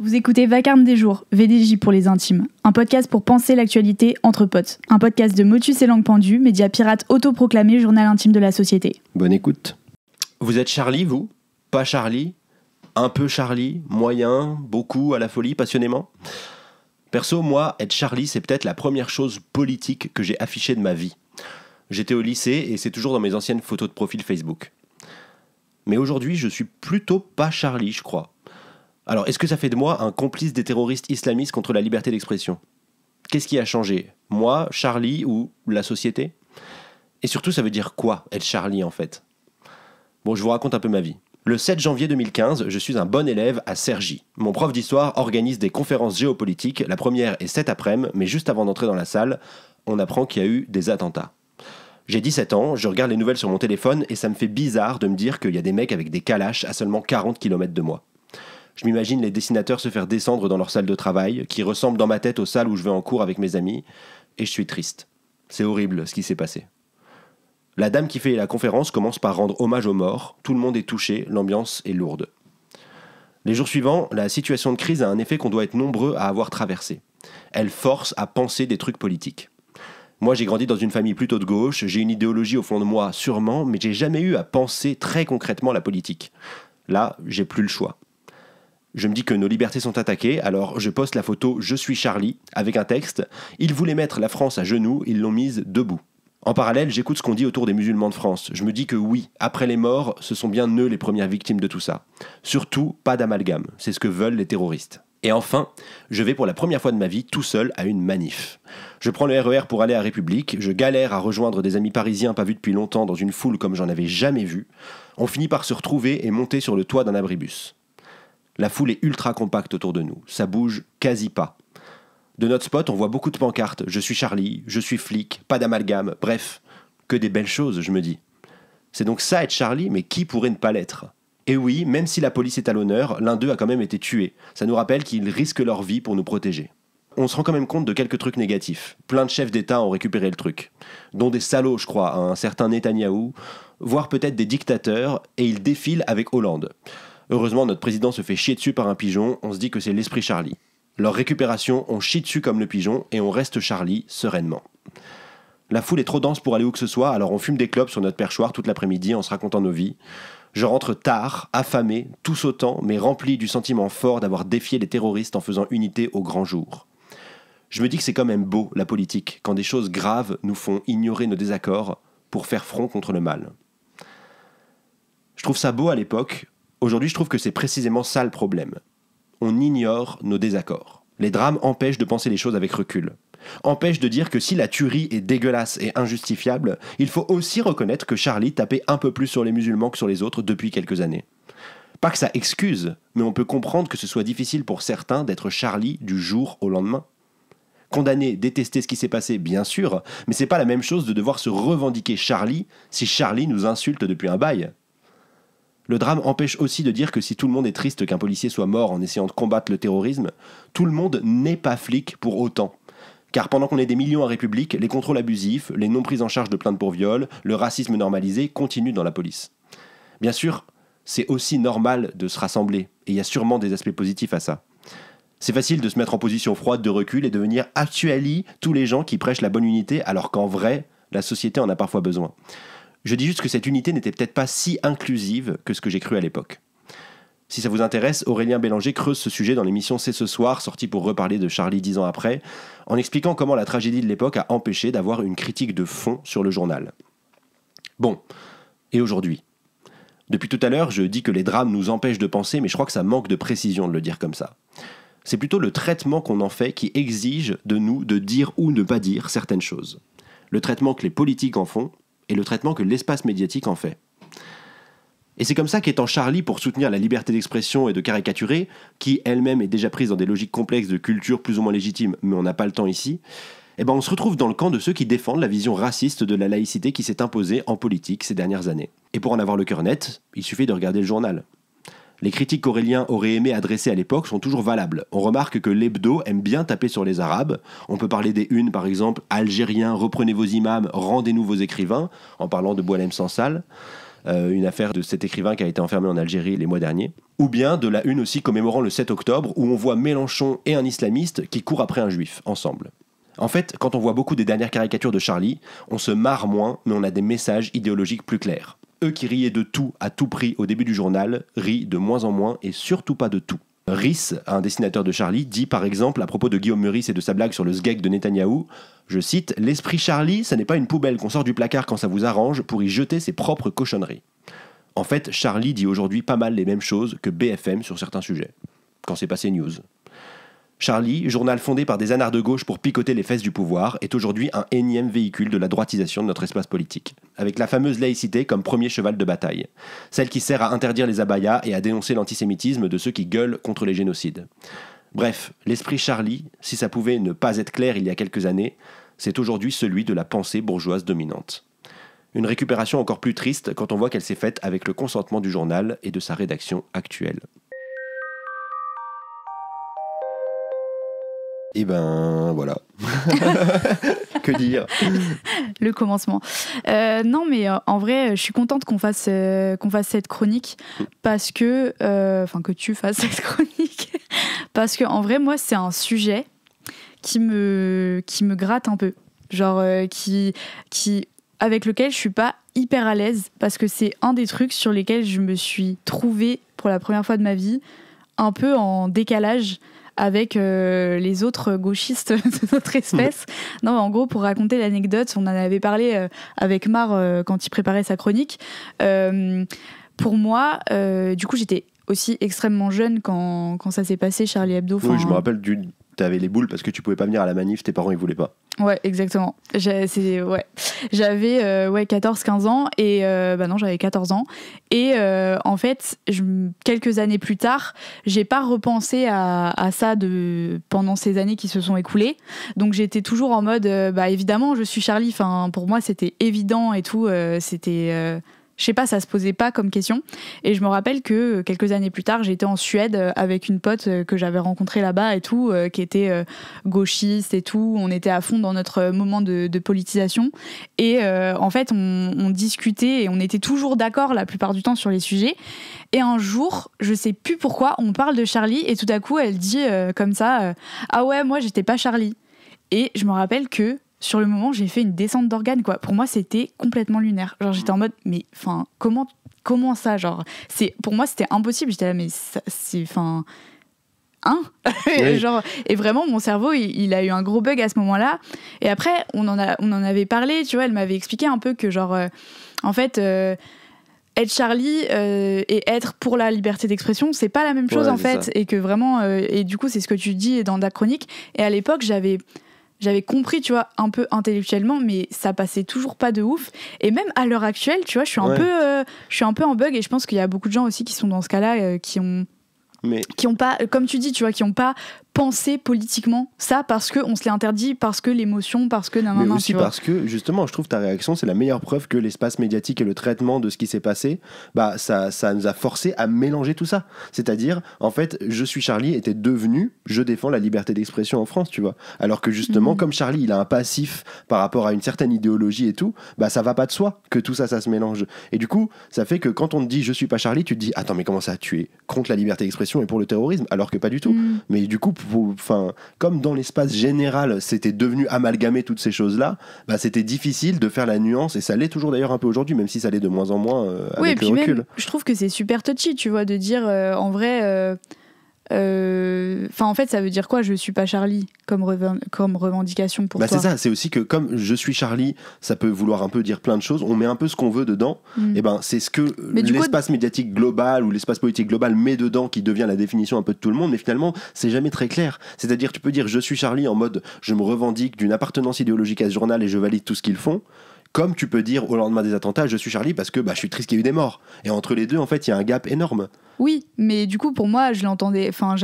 Vous écoutez Vacarme des jours, VDJ pour les intimes, un podcast pour penser l'actualité entre potes. Un podcast de Motus et Langue Pendue, média pirate autoproclamé journal intime de la société. Bonne écoute. Vous êtes Charlie, vous ? Pas Charlie ? Un peu Charlie ? Moyen ? Beaucoup ? À la folie ? Passionnément ? Perso, moi, être Charlie, c'est peut-être la première chose politique que j'ai affichée de ma vie. J'étais au lycée et c'est toujours dans mes anciennes photos de profil Facebook. Mais aujourd'hui, je suis plutôt pas Charlie, je crois. Alors, est-ce que ça fait de moi un complice des terroristes islamistes contre la liberté d'expression ? Qu'est-ce qui a changé ? Moi, Charlie ou la société ? Et surtout, ça veut dire quoi, être Charlie, en fait ? Bon, je vous raconte un peu ma vie. Le 7 janvier 2015, je suis un bon élève à Cergy. Mon prof d'histoire organise des conférences géopolitiques, la première est cet après-midi, mais juste avant d'entrer dans la salle, on apprend qu'il y a eu des attentats. J'ai 17 ans, je regarde les nouvelles sur mon téléphone et ça me fait bizarre de me dire qu'il y a des mecs avec des calaches à seulement 40 km de moi. Je m'imagine les dessinateurs se faire descendre dans leur salle de travail, qui ressemble dans ma tête aux salles où je vais en cours avec mes amis, et je suis triste. C'est horrible ce qui s'est passé. La dame qui fait la conférence commence par rendre hommage aux morts, tout le monde est touché, l'ambiance est lourde. Les jours suivants, la situation de crise a un effet qu'on doit être nombreux à avoir traversé. Elle force à penser des trucs politiques. Moi, j'ai grandi dans une famille plutôt de gauche, j'ai une idéologie au fond de moi, sûrement, mais j'ai jamais eu à penser très concrètement la politique. Là, j'ai plus le choix. Je me dis que nos libertés sont attaquées, alors je poste la photo « Je suis Charlie » avec un texte « Ils voulaient mettre la France à genoux, ils l'ont mise debout ». En parallèle, j'écoute ce qu'on dit autour des musulmans de France. Je me dis que oui, après les morts, ce sont bien eux les premières victimes de tout ça. Surtout, pas d'amalgame, c'est ce que veulent les terroristes. Et enfin, je vais pour la première fois de ma vie tout seul à une manif. Je prends le RER pour aller à République, je galère à rejoindre des amis parisiens pas vus depuis longtemps dans une foule comme j'en avais jamais vu. On finit par se retrouver et monter sur le toit d'un abribus. La foule est ultra compacte autour de nous, ça bouge quasi pas. De notre spot, on voit beaucoup de pancartes, je suis Charlie, je suis flic, pas d'amalgame, bref, que des belles choses, je me dis. C'est donc ça être Charlie, mais qui pourrait ne pas l'être ? Et oui, même si la police est à l'honneur, l'un d'eux a quand même été tué. Ça nous rappelle qu'ils risquent leur vie pour nous protéger. On se rend quand même compte de quelques trucs négatifs. Plein de chefs d'État ont récupéré le truc. Dont des salauds, je crois, un certain Netanyahou, voire peut-être des dictateurs, et ils défilent avec Hollande. Heureusement, notre président se fait chier dessus par un pigeon, on se dit que c'est l'esprit Charlie. Leur récupération, on chie dessus comme le pigeon, et on reste Charlie sereinement. La foule est trop dense pour aller où que ce soit, alors on fume des clopes sur notre perchoir toute l'après-midi en se racontant nos vies. Je rentre tard, affamé, tout sautant, mais rempli du sentiment fort d'avoir défié les terroristes en faisant unité au grand jour. Je me dis que c'est quand même beau, la politique, quand des choses graves nous font ignorer nos désaccords pour faire front contre le mal. Je trouve ça beau à l'époque. Aujourd'hui, je trouve que c'est précisément ça le problème. On ignore nos désaccords. Les drames empêchent de penser les choses avec recul. Empêchent de dire que si la tuerie est dégueulasse et injustifiable, il faut aussi reconnaître que Charlie tapait un peu plus sur les musulmans que sur les autres depuis quelques années. Pas que ça excuse, mais on peut comprendre que ce soit difficile pour certains d'être Charlie du jour au lendemain. Condamner, détester ce qui s'est passé, bien sûr, mais c'est pas la même chose de devoir se revendiquer Charlie si Charlie nous insulte depuis un bail. Le drame empêche aussi de dire que si tout le monde est triste qu'un policier soit mort en essayant de combattre le terrorisme, tout le monde n'est pas flic pour autant. Car pendant qu'on est des millions à République, les contrôles abusifs, les non prises en charge de plaintes pour viol, le racisme normalisé continuent dans la police. Bien sûr, c'est aussi normal de se rassembler, et il y a sûrement des aspects positifs à ça. C'est facile de se mettre en position froide de recul et de venir actualiser tous les gens qui prêchent la bonne unité, alors qu'en vrai, la société en a parfois besoin. Je dis juste que cette unité n'était peut-être pas si inclusive que ce que j'ai cru à l'époque. Si ça vous intéresse, Aurélien Bélanger creuse ce sujet dans l'émission C'est ce soir, sortie pour reparler de Charlie 10 ans après, en expliquant comment la tragédie de l'époque a empêché d'avoir une critique de fond sur le journal. Bon, et aujourd'hui ? Depuis tout à l'heure, je dis que les drames nous empêchent de penser, mais je crois que ça manque de précision de le dire comme ça. C'est plutôt le traitement qu'on en fait qui exige de nous de dire ou ne pas dire certaines choses. Le traitement que les politiques en font, et le traitement que l'espace médiatique en fait. Et c'est comme ça qu'étant Charlie pour soutenir la liberté d'expression et de caricaturer, qui elle-même est déjà prise dans des logiques complexes de culture plus ou moins légitimes, mais on n'a pas le temps ici, on se retrouve dans le camp de ceux qui défendent la vision raciste de la laïcité qui s'est imposée en politique ces dernières années. Et pour en avoir le cœur net, il suffit de regarder le journal. Les critiques qu'Aurélien aurait aimé adresser à l'époque sont toujours valables. On remarque que l'hebdo aime bien taper sur les Arabes. On peut parler des unes, par exemple, Algériens, reprenez vos imams, rendez-nous vos écrivains, en parlant de Boualem Sansal. une affaire de cet écrivain qui a été enfermé en Algérie les mois derniers. Ou bien de la une aussi commémorant le 7 octobre, où on voit Mélenchon et un islamiste qui courent après un juif, ensemble. En fait, quand on voit beaucoup des dernières caricatures de Charlie, on se marre moins, mais on a des messages idéologiques plus clairs. Eux qui riaient de tout à tout prix au début du journal, rient de moins en moins et surtout pas de tout. Riss, un dessinateur de Charlie, dit par exemple à propos de Guillaume Meurice et de sa blague sur le sgeg de Netanyahou, je cite, « L'esprit Charlie, ça n'est pas une poubelle qu'on sort du placard quand ça vous arrange pour y jeter ses propres cochonneries. » En fait, Charlie dit aujourd'hui pas mal les mêmes choses que BFM sur certains sujets, quand c'est passé news. Charlie, journal fondé par des anards de gauche pour picoter les fesses du pouvoir, est aujourd'hui un énième véhicule de la droitisation de notre espace politique, avec la fameuse laïcité comme premier cheval de bataille, celle qui sert à interdire les abayas et à dénoncer l'antisémitisme de ceux qui gueulent contre les génocides. Bref, l'esprit Charlie, si ça pouvait ne pas être clair il y a quelques années, c'est aujourd'hui celui de la pensée bourgeoise dominante. Une récupération encore plus triste quand on voit qu'elle s'est faite avec le consentement du journal et de sa rédaction actuelle. Et ben voilà. Que dire ? Le commencement. Non, mais en vrai, je suis contente qu'on fasse cette chronique parce que, que tu fasses cette chronique, parce que en vrai, moi, c'est un sujet qui me gratte un peu, genre qui avec lequel je suis pas hyper à l'aise parce que c'est un des trucs sur lesquels je me suis trouvée pour la première fois de ma vie un peu en décalage avec les autres gauchistes de notre espèce. Non, en gros, pour raconter l'anecdote, on en avait parlé avec Mar quand il préparait sa chronique. Pour moi, du coup, j'étais aussi extrêmement jeune quand ça s'est passé, Charlie Hebdo. Oui, je me rappelle, t'avais les boules parce que tu pouvais pas venir à la manif, tes parents ils voulaient pas. Ouais, exactement. J'avais 14-15 ans et non, j'avais 14 ans et en fait, quelques années plus tard, j'ai pas repensé à ça pendant ces années qui se sont écoulées. Donc j'étais toujours en mode évidemment, je suis Charlie, enfin pour moi, c'était évident et tout, je sais pas, ça se posait pas comme question. Et je me rappelle que quelques années plus tard, j'étais en Suède avec une pote que j'avais rencontrée là-bas et tout, qui était gauchiste et tout. On était à fond dans notre moment de politisation. Et en fait, on discutait et on était toujours d'accord la plupart du temps sur les sujets. Et un jour, je sais plus pourquoi, on parle de Charlie et tout à coup, elle dit comme ça ah ouais, moi, j'étais pas Charlie. Et je me rappelle que sur le moment, j'ai fait une descente d'organes, quoi. Pour moi, c'était complètement lunaire. Genre, j'étais en mode, mais enfin, comment ça, genre, pour moi, c'était impossible. J'étais là, mais c'est, oui. Genre, et vraiment, mon cerveau, il a eu un gros bug à ce moment-là. Et après, on en avait parlé, tu vois, elle m'avait expliqué un peu que, genre, en fait, être Charlie et être pour la liberté d'expression, c'est pas la même chose, en fait. Ça. Et que vraiment, et du coup, c'est ce que tu dis dans ta chronique. Et à l'époque, j'avais compris, tu vois, un peu intellectuellement, mais ça passait toujours pas de ouf. Et même à l'heure actuelle, tu vois, je suis un peu en bug et je pense qu'il y a beaucoup de gens aussi qui sont dans ce cas-là, qui ont pas, comme tu dis, tu vois, qui ont pas pensé politiquement ça parce qu'on se l'est interdit, parce que l'émotion, parce que mais aussi parce que justement, je trouve ta réaction c'est la meilleure preuve que l'espace médiatique et le traitement de ce qui s'est passé, ça nous a forcé à mélanger tout ça. C'est-à-dire, en fait, je suis Charlie était devenu je défends la liberté d'expression en France, tu vois. Alors que justement, comme Charlie, il a un passif par rapport à une certaine idéologie et tout, ça va pas de soi que tout ça se mélange. Et du coup, ça fait que quand on te dit je suis pas Charlie, tu te dis attends mais comment ça, tu es contre la liberté d'expression et pour le terrorisme, alors que pas du tout. Mais du coup, comme dans l'espace général c'était devenu amalgamé toutes ces choses-là, c'était difficile de faire la nuance et ça l'est toujours d'ailleurs un peu aujourd'hui, même si ça l'est de moins en moins avec le recul. Même, je trouve que c'est super touchy, tu vois, de dire en vrai en fait ça veut dire quoi je suis pas Charlie comme revendication pour toi. C'est ça, c'est aussi que comme je suis Charlie ça peut vouloir un peu dire plein de choses, on met un peu ce qu'on veut dedans et c'est ce que l'espace médiatique global ou l'espace politique global met dedans qui devient la définition un peu de tout le monde, mais finalement c'est jamais très clair. C'est-à-dire tu peux dire je suis Charlie en mode je me revendique d'une appartenance idéologique à ce journal et je valide tout ce qu'ils font, comme tu peux dire au lendemain des attentats je suis Charlie parce que je suis triste qu'il y ait eu des morts, et entre les deux en fait il y a un gap énorme. Oui, mais du coup pour moi j'ai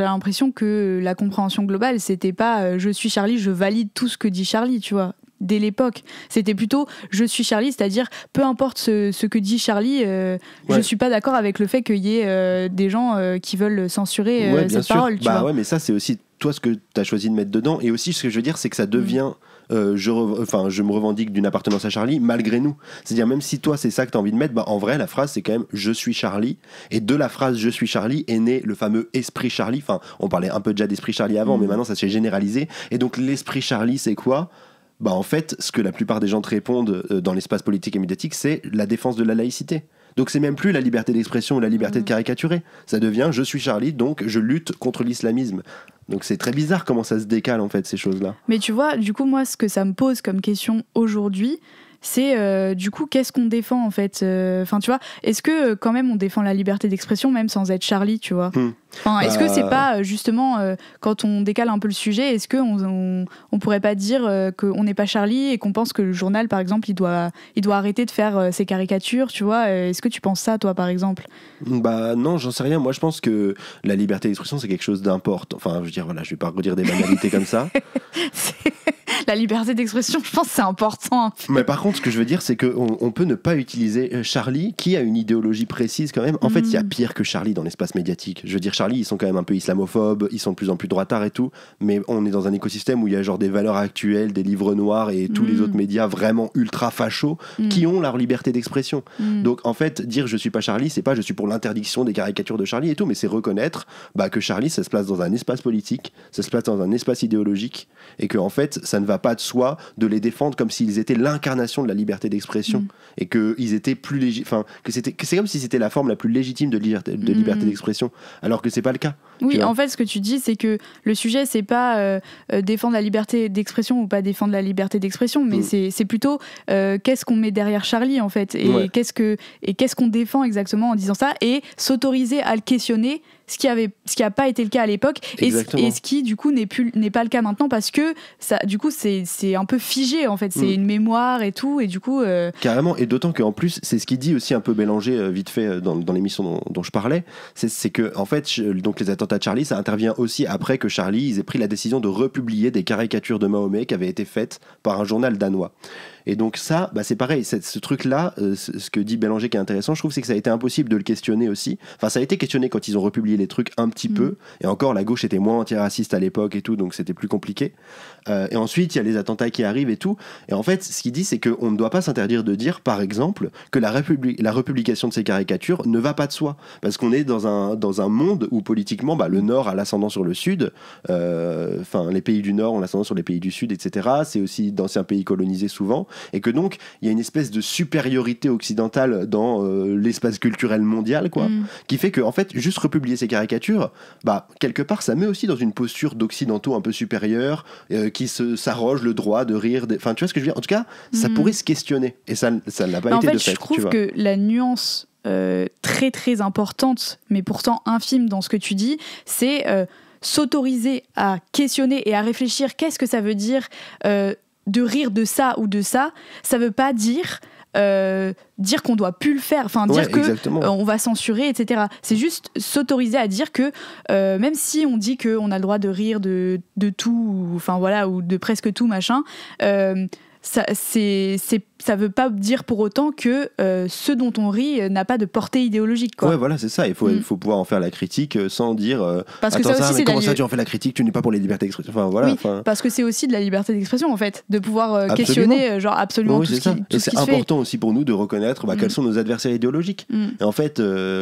l'impression que la compréhension globale c'était pas je suis Charlie, je valide tout ce que dit Charlie, tu vois. dès l'époque. C'était plutôt je suis Charlie, c'est-à-dire peu importe ce que dit Charlie, je suis pas d'accord avec le fait qu'il y ait des gens qui veulent censurer cette parole. Tu vois. Ouais, mais ça c'est aussi toi ce que tu as choisi de mettre dedans, et aussi ce que je veux dire c'est que ça devient je me revendique d'une appartenance à Charlie malgré nous, c'est-à-dire même si toi c'est ça que tu as envie de mettre, en vrai la phrase c'est quand même je suis Charlie, et de la phrase je suis Charlie est né le fameux esprit Charlie. Enfin, on parlait un peu déjà d'esprit Charlie avant, mais maintenant ça s'est généralisé, et donc l'esprit Charlie c'est quoi? En fait, ce que la plupart des gens te répondent dans l'espace politique et médiatique, c'est la défense de la laïcité. Donc c'est même plus la liberté d'expression ou la liberté de caricaturer. Ça devient je suis Charlie, donc je lutte contre l'islamisme. Donc c'est très bizarre comment ça se décale en fait, ces choses-là. Mais tu vois, du coup moi ce que ça me pose comme question aujourd'hui, c'est du coup qu'est-ce qu'on défend en fait. Enfin tu vois, est-ce que quand même on défend la liberté d'expression même sans être Charlie, tu vois. Enfin, est-ce que c'est pas justement quand on décale un peu le sujet, est-ce qu'on pourrait pas dire qu'on n'est pas Charlie et qu'on pense que le journal par exemple il doit arrêter de faire ses caricatures, tu vois. Est-ce que tu penses ça toi par exemple? Non, j'en sais rien. Moi je pense que la liberté d'expression c'est quelque chose d'important. Enfin je veux dire, voilà, je vais pas redire des banalités comme ça. La liberté d'expression, je pense que c'est important. Mais par contre, ce que je veux dire, c'est qu'on peut ne pas utiliser Charlie, qui a une idéologie précise quand même. En fait, il y a pire que Charlie dans l'espace médiatique. Je veux dire, Charlie, ils sont quand même un peu islamophobes, ils sont de plus en plus droitards et tout, mais on est dans un écosystème où il y a genre des valeurs actuelles, des livres noirs et tous les autres médias vraiment ultra fachos qui ont leur liberté d'expression. Donc en fait, dire je suis pas Charlie, c'est pas je suis pour l'interdiction des caricatures de Charlie et tout, mais c'est reconnaître que Charlie, ça se place dans un espace politique, ça se place dans un espace idéologique, et que en fait, ça ne va pas de soi de les défendre comme s'ils étaient l'incarnation de la liberté d'expression, et qu'ils étaient plus légitimes, que c'est comme si c'était la forme la plus légitime de liberté d'expression, alors que c'est pas le cas. Oui, en fait, ce que tu dis, c'est que le sujet, c'est pas défendre la liberté d'expression ou pas défendre la liberté d'expression, mais c'est plutôt qu'est-ce qu'on met derrière Charlie, en fait, et qu'est-ce qu'on défend exactement en disant ça, et s'autoriser à le questionner, ce qui a pas été le cas à l'époque, et ce qui du coup n'est pas le cas maintenant, parce que ça, du coup, c'est un peu figé, en fait, c'est une mémoire et tout, et du coup carrément, et d'autant qu'en plus c'est ce qu'il dit aussi un peu Bélanger vite fait dans l'émission dont je parlais, c'est que en fait donc les attentats de Charlie, ça intervient aussi après que Charlie ils aient pris la décision de republier des caricatures de Mahomet qui avaient été faites par un journal danois. Et donc ça, c'est pareil, ce truc-là, ce que dit Bélanger qui est intéressant, je trouve, c'est que ça a été impossible de le questionner aussi. Enfin, ça a été questionné quand ils ont republié les trucs un petit peu, et encore, la gauche était moins antiraciste à l'époque et tout, donc c'était plus compliqué. Et ensuite, il y a les attentats qui arrivent et tout. Et en fait, ce qu'il dit, c'est qu'on ne doit pas s'interdire de dire, par exemple, que la republication de ces caricatures ne va pas de soi. Parce qu'on est dans un monde où, politiquement, le Nord a l'ascendant sur le Sud, les pays du Nord ont l'ascendant sur les pays du Sud, etc. C'est aussi d'anciens pays colonisés souvent. Et que donc il y a une espèce de supériorité occidentale dans l'espace culturel mondial, quoi, qui fait que en fait juste republier ces caricatures, quelque part ça met aussi dans une posture d'occidentaux un peu supérieurs qui s'arrogent le droit de rire enfin tu vois ce que je veux dire, en tout cas ça pourrait se questionner, et ça n'a pas été de fait. Je trouve que la nuance très très importante mais pourtant infime dans ce que tu dis, c'est s'autoriser à questionner et à réfléchir qu'est-ce que ça veut dire de rire de ça ou de ça. Ça veut pas dire qu'on doit plus le faire, enfin dire que on va censurer, etc. C'est juste s'autoriser à dire que même si on dit qu'on a le droit de rire de tout, enfin voilà, ou de presque tout machin, ça veut pas dire pour autant que ce dont on rit n'a pas de portée idéologique, quoi. Ouais, voilà, c'est ça. Il faut pouvoir en faire la critique sans dire parce que attends, ça aussi, mais comment ça tu en fais la critique, tu n'es pas pour les libertés d'expression. Enfin voilà. Oui, parce que c'est aussi de la liberté d'expression en fait, de pouvoir questionner absolument tout ce qui se fait. Et c'est important aussi pour nous de reconnaître quels sont nos adversaires idéologiques. Et en fait,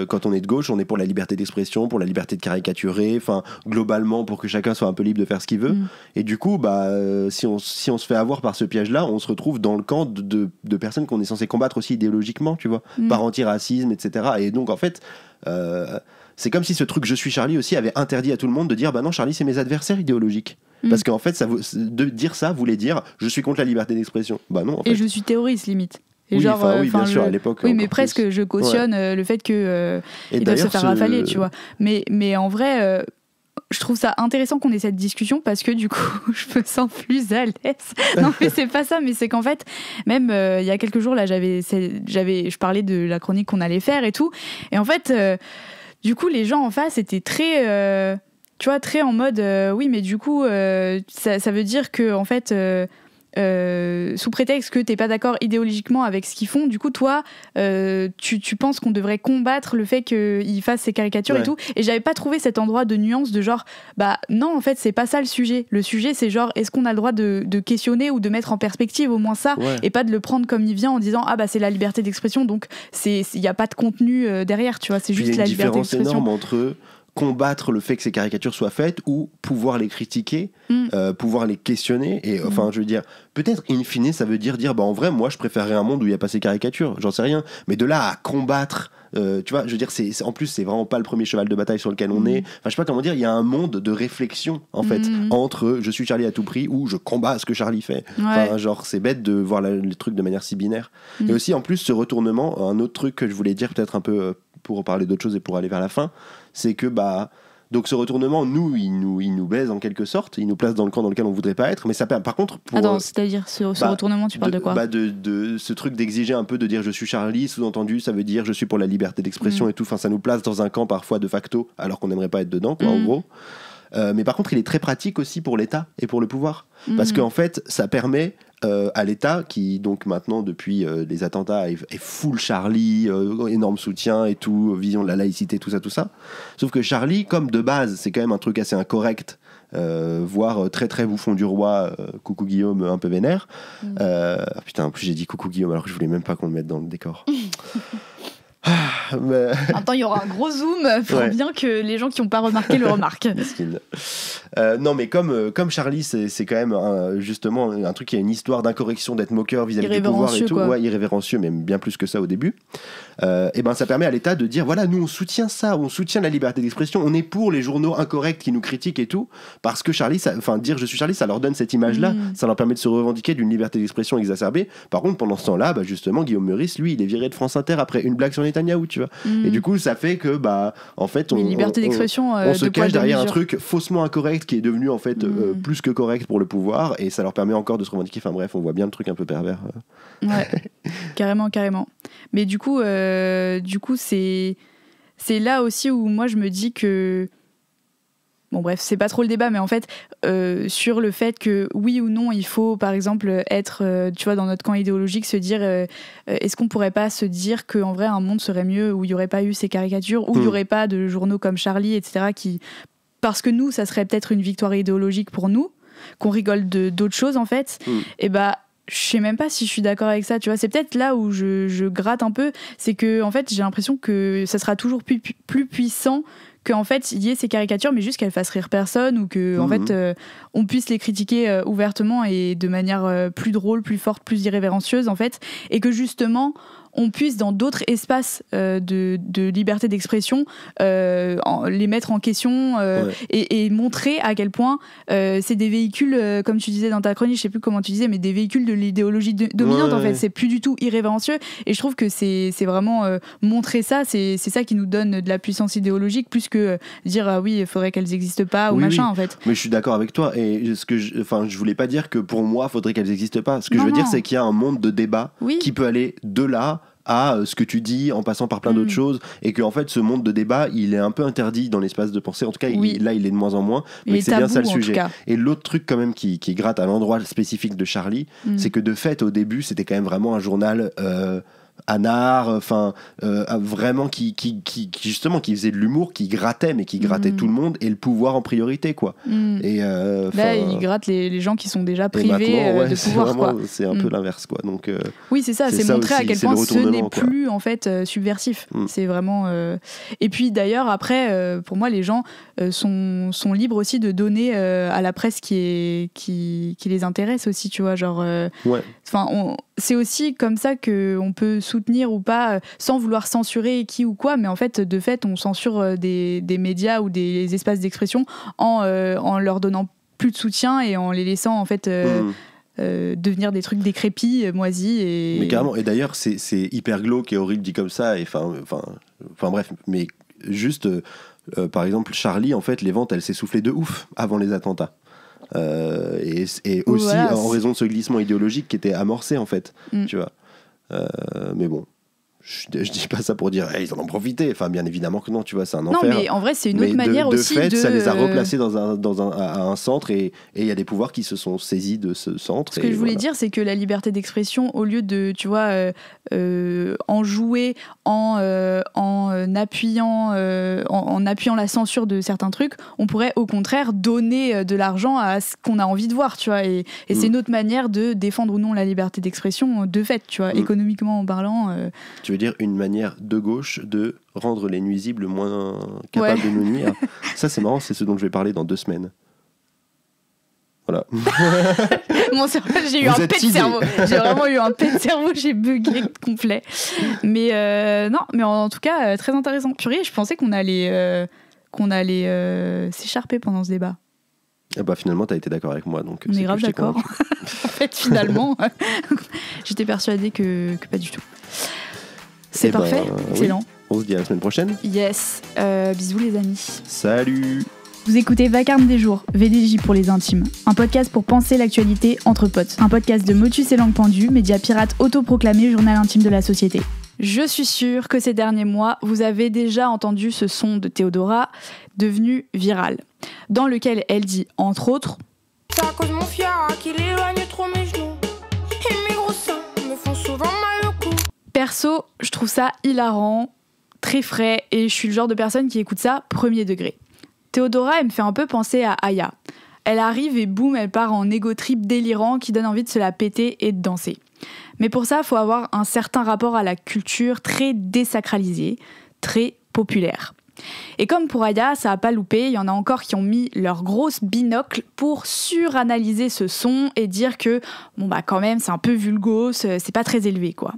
quand on est de gauche, on est pour la liberté d'expression, pour la liberté de caricaturer, enfin globalement pour que chacun soit un peu libre de faire ce qu'il veut. Et du coup, si on se fait avoir par ce piège-là, on se retrouve dans le camp de personnes qu'on est censé combattre aussi idéologiquement, tu vois, par antiracisme, etc. Et donc en fait, c'est comme si ce truc je suis Charlie aussi avait interdit à tout le monde de dire non, Charlie c'est mes adversaires idéologiques. Parce qu'en fait, de dire ça voulait dire je suis contre la liberté d'expression. Non, en fait. Et je suis terroriste limite. Et oui, bien sûr, à l'époque. Oui, mais presque plus. Je cautionne le fait que ils doivent se faire rafaler, tu vois. Mais en vrai, je trouve ça intéressant qu'on ait cette discussion parce que du coup, je me sens plus à l'aise. Non, mais c'est pas ça, mais c'est qu'en fait, même il y a quelques jours, là, je parlais de la chronique qu'on allait faire et tout. Et en fait, du coup, les gens en face étaient très, tu vois, très en mode oui, mais du coup, ça veut dire que, en fait, sous prétexte que t'es pas d'accord idéologiquement avec ce qu'ils font, du coup toi tu penses qu'on devrait combattre le fait qu'ils fassent ces caricatures et tout, et j'avais pas trouvé cet endroit de nuance de genre bah non en fait c'est pas ça le sujet c'est genre est-ce qu'on a le droit de questionner ou de mettre en perspective au moins ça, et pas de le prendre comme il vient en disant ah bah c'est la liberté d'expression donc il y a pas de contenu derrière, tu vois, c'est juste la liberté d'expression. Il y a une différence énorme entre combattre le fait que ces caricatures soient faites ou pouvoir les critiquer, pouvoir les questionner, et enfin je veux dire peut-être in fine ça veut dire bah en vrai moi je préférerais un monde où il n'y a pas ces caricatures, j'en sais rien, mais de là à combattre tu vois, je veux dire, en plus c'est vraiment pas le premier cheval de bataille sur lequel on est, enfin je sais pas comment dire, il y a un monde de réflexion en fait entre je suis Charlie à tout prix ou je combats ce que Charlie fait, enfin genre c'est bête de voir les trucs de manière si binaire. Et aussi en plus ce retournement, un autre truc que je voulais dire peut-être un peu pour parler d'autre chose et pour aller vers la fin, c'est que bah donc ce retournement, il nous baise en quelque sorte, il nous place dans le camp dans lequel on voudrait pas être, mais ça par contre Attends, c'est-à-dire ce retournement, tu parles de quoi? De ce truc d'exiger un peu, de dire je suis Charlie, sous-entendu ça veut dire je suis pour la liberté d'expression et tout, enfin ça nous place dans un camp parfois de facto alors qu'on n'aimerait pas être dedans quoi, en gros. Mais par contre il est très pratique aussi pour l'État et pour le pouvoir, parce qu'en fait ça permet à l'État, qui donc maintenant depuis les attentats est full Charlie, énorme soutien et tout, vision de la laïcité, tout ça, sauf que Charlie comme de base c'est quand même un truc assez incorrect, voire très très bouffon du roi, coucou Guillaume un peu vénère, putain en plus j'ai dit coucou Guillaume alors que je voulais même pas qu'on le mette dans le décor. Mais... Attends, il y aura un gros zoom pour bien que les gens qui n'ont pas remarqué le remarquent. Non, mais comme Charlie, c'est quand même justement un truc qui a une histoire d'incorrection, d'être moqueur vis-à-vis du pouvoir et tout, irrévérencieux, même bien plus que ça au début. Et ben ça permet à l'État de dire voilà, nous on soutient ça, on soutient la liberté d'expression, on est pour les journaux incorrects qui nous critiquent et tout, parce que Charlie, dire je suis Charlie, ça leur donne cette image-là, ça leur permet de se revendiquer d'une liberté d'expression exacerbée. Par contre, pendant ce temps-là, bah, justement, Guillaume Meurice, lui, il est viré de France Inter après une blague sur Netanyahou, tu vois. Et du coup, ça fait que, bah, en fait, on se cache derrière un truc faussement incorrect qui est devenu en fait plus que correct pour le pouvoir, et ça leur permet encore de se revendiquer. Enfin bref, on voit bien le truc un peu pervers. Ouais, carrément. Mais du coup, c'est là aussi où moi je me dis que bon bref, c'est pas trop le débat, mais en fait sur le fait que oui ou non il faut par exemple être tu vois dans notre camp idéologique, se dire est-ce qu'on pourrait pas se dire qu'en vrai un monde serait mieux où il y aurait pas eu ces caricatures, où il y aurait pas de journaux comme Charlie etc. Parce que nous ça serait peut-être une victoire idéologique pour nous, qu'on rigole d'autres choses en fait. Et bah je sais même pas si je suis d'accord avec ça, tu vois. C'est peut-être là où je gratte un peu, c'est que en fait j'ai l'impression que ça sera toujours plus puissant qu'en fait il y ait ces caricatures, mais juste qu'elles fassent rire personne, ou que en fait on puisse les critiquer ouvertement et de manière plus drôle, plus forte, plus irrévérencieuse en fait, et que justement on puisse dans d'autres espaces de liberté d'expression les mettre en question et montrer à quel point c'est des véhicules, comme tu disais dans ta chronique, je sais plus comment tu disais, mais des véhicules de l'idéologie dominante en fait, c'est plus du tout irrévérencieux, et je trouve que c'est vraiment montrer ça, c'est ça qui nous donne de la puissance idéologique, plus que dire oui il faudrait qu'elles n'existent pas ou machin en fait. Mais je suis d'accord avec toi, et je voulais pas dire que pour moi il faudrait qu'elles n'existent pas, ce que je veux dire c'est qu'il y a un monde de débat qui peut aller de là à ce que tu dis en passant par plein d'autres choses, et que en fait ce monde de débat il est un peu interdit dans l'espace de pensée, en tout cas là il est de moins en moins, mais c'est bien ça le sujet. Et l'autre truc quand même qui gratte à l'endroit spécifique de Charlie, c'est que de fait au début c'était quand même vraiment un journal anard, enfin vraiment qui justement qui faisait de l'humour, qui grattait, mais qui grattait tout le monde et le pouvoir en priorité quoi. Et là il gratte les gens qui sont déjà privés de pouvoir quoi. C'est un peu l'inverse quoi. Donc oui c'est ça, c'est montrer aussi, à quel point ce n'est plus en fait subversif. C'est vraiment et puis d'ailleurs après pour moi les gens sont libres aussi de donner à la presse qui les intéresse aussi, tu vois, genre c'est aussi comme ça qu'on peut soutenir ou pas, sans vouloir censurer qui ou quoi, mais en fait, de fait, on censure des médias ou des espaces d'expression en leur donnant plus de soutien et en les laissant en fait devenir des trucs décrépits, moisis. Mais carrément, et d'ailleurs, c'est hyper glauque et horrible dit comme ça, et enfin bref, mais juste, par exemple, Charlie, en fait, les ventes, elles s'essoufflaient de ouf avant les attentats. Et aussi en raison de ce glissement idéologique qui était amorcé en fait, tu vois. Mais bon, Je dis pas ça pour dire ils en ont profité. Enfin, bien évidemment que non, tu vois, c'est un enfer. Non, mais en vrai, c'est une autre manière aussi de fait, ça les a replacés à un centre et il y a des pouvoirs qui se sont saisis de ce centre. Ce que je voulais dire, c'est que la liberté d'expression, au lieu de, tu vois, en jouer en appuyant la censure de certains trucs, on pourrait au contraire donner de l'argent à ce qu'on a envie de voir, tu vois. Et c'est une autre manière de défendre ou non la liberté d'expression de fait, tu vois, économiquement parlant. Tu veux dire une manière de gauche de rendre les nuisibles moins capables de nous nuire. Ça, c'est marrant, c'est ce dont je vais parler dans 2 semaines. Voilà. Mon cerveau, j'ai eu un pet de cerveau. J'ai vraiment eu un pet de cerveau, j'ai bugué complet. Mais non, mais en tout cas, très intéressant. Purée, je pensais qu'on allait s'écharper pendant ce débat. Ah bah finalement, t'as été d'accord avec moi, donc on est grave d'accord. En fait, finalement, j'étais persuadée que pas du tout. C'est parfait, excellent. Oui. On se dit à la semaine prochaine. Yes, bisous les amis. Salut. Vous écoutez Vacarme des jours, VDJ pour les intimes, un podcast pour penser l'actualité entre potes. Un podcast de Motus et Langue Pendue, média pirate autoproclamé journal intime de la société. Je suis sûre que ces derniers mois, vous avez déjà entendu ce son de Théodora, devenu viral, dans lequel elle dit, entre autres, « C'est à cause de mon fiara qu'il éloigne trop mes genoux, et mes gros seins me font souvent mal au cou. » Perso, je trouve ça hilarant, très frais, et je suis le genre de personne qui écoute ça premier degré. Théodora, elle me fait un peu penser à Aya. Elle arrive et boum, elle part en égo trip délirant qui donne envie de se la péter et de danser. Mais pour ça, il faut avoir un certain rapport à la culture très désacralisée, très populaire. Et comme pour Aya, ça a pas loupé, il y en a encore qui ont mis leur grosse binocle pour suranalyser ce son et dire que, bon bah quand même, c'est un peu vulgose, c'est pas très élevé quoi.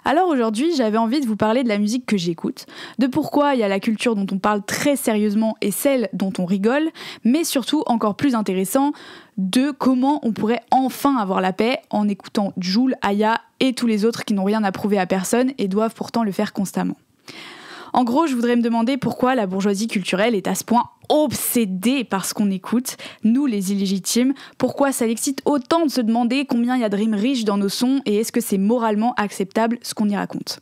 Alors aujourd'hui, j'avais envie de vous parler de la musique que j'écoute, de pourquoi il y a la culture dont on parle très sérieusement et celle dont on rigole, mais surtout, encore plus intéressant, de comment on pourrait enfin avoir la paix en écoutant Jul, Aya et tous les autres qui n'ont rien à prouver à personne et doivent pourtant le faire constamment. En gros, je voudrais me demander pourquoi la bourgeoisie culturelle est à ce point obsédée par ce qu'on écoute, nous les illégitimes, pourquoi ça l'excite autant de se demander combien il y a de rimes riches dans nos sons et est-ce que c'est moralement acceptable ce qu'on y raconte.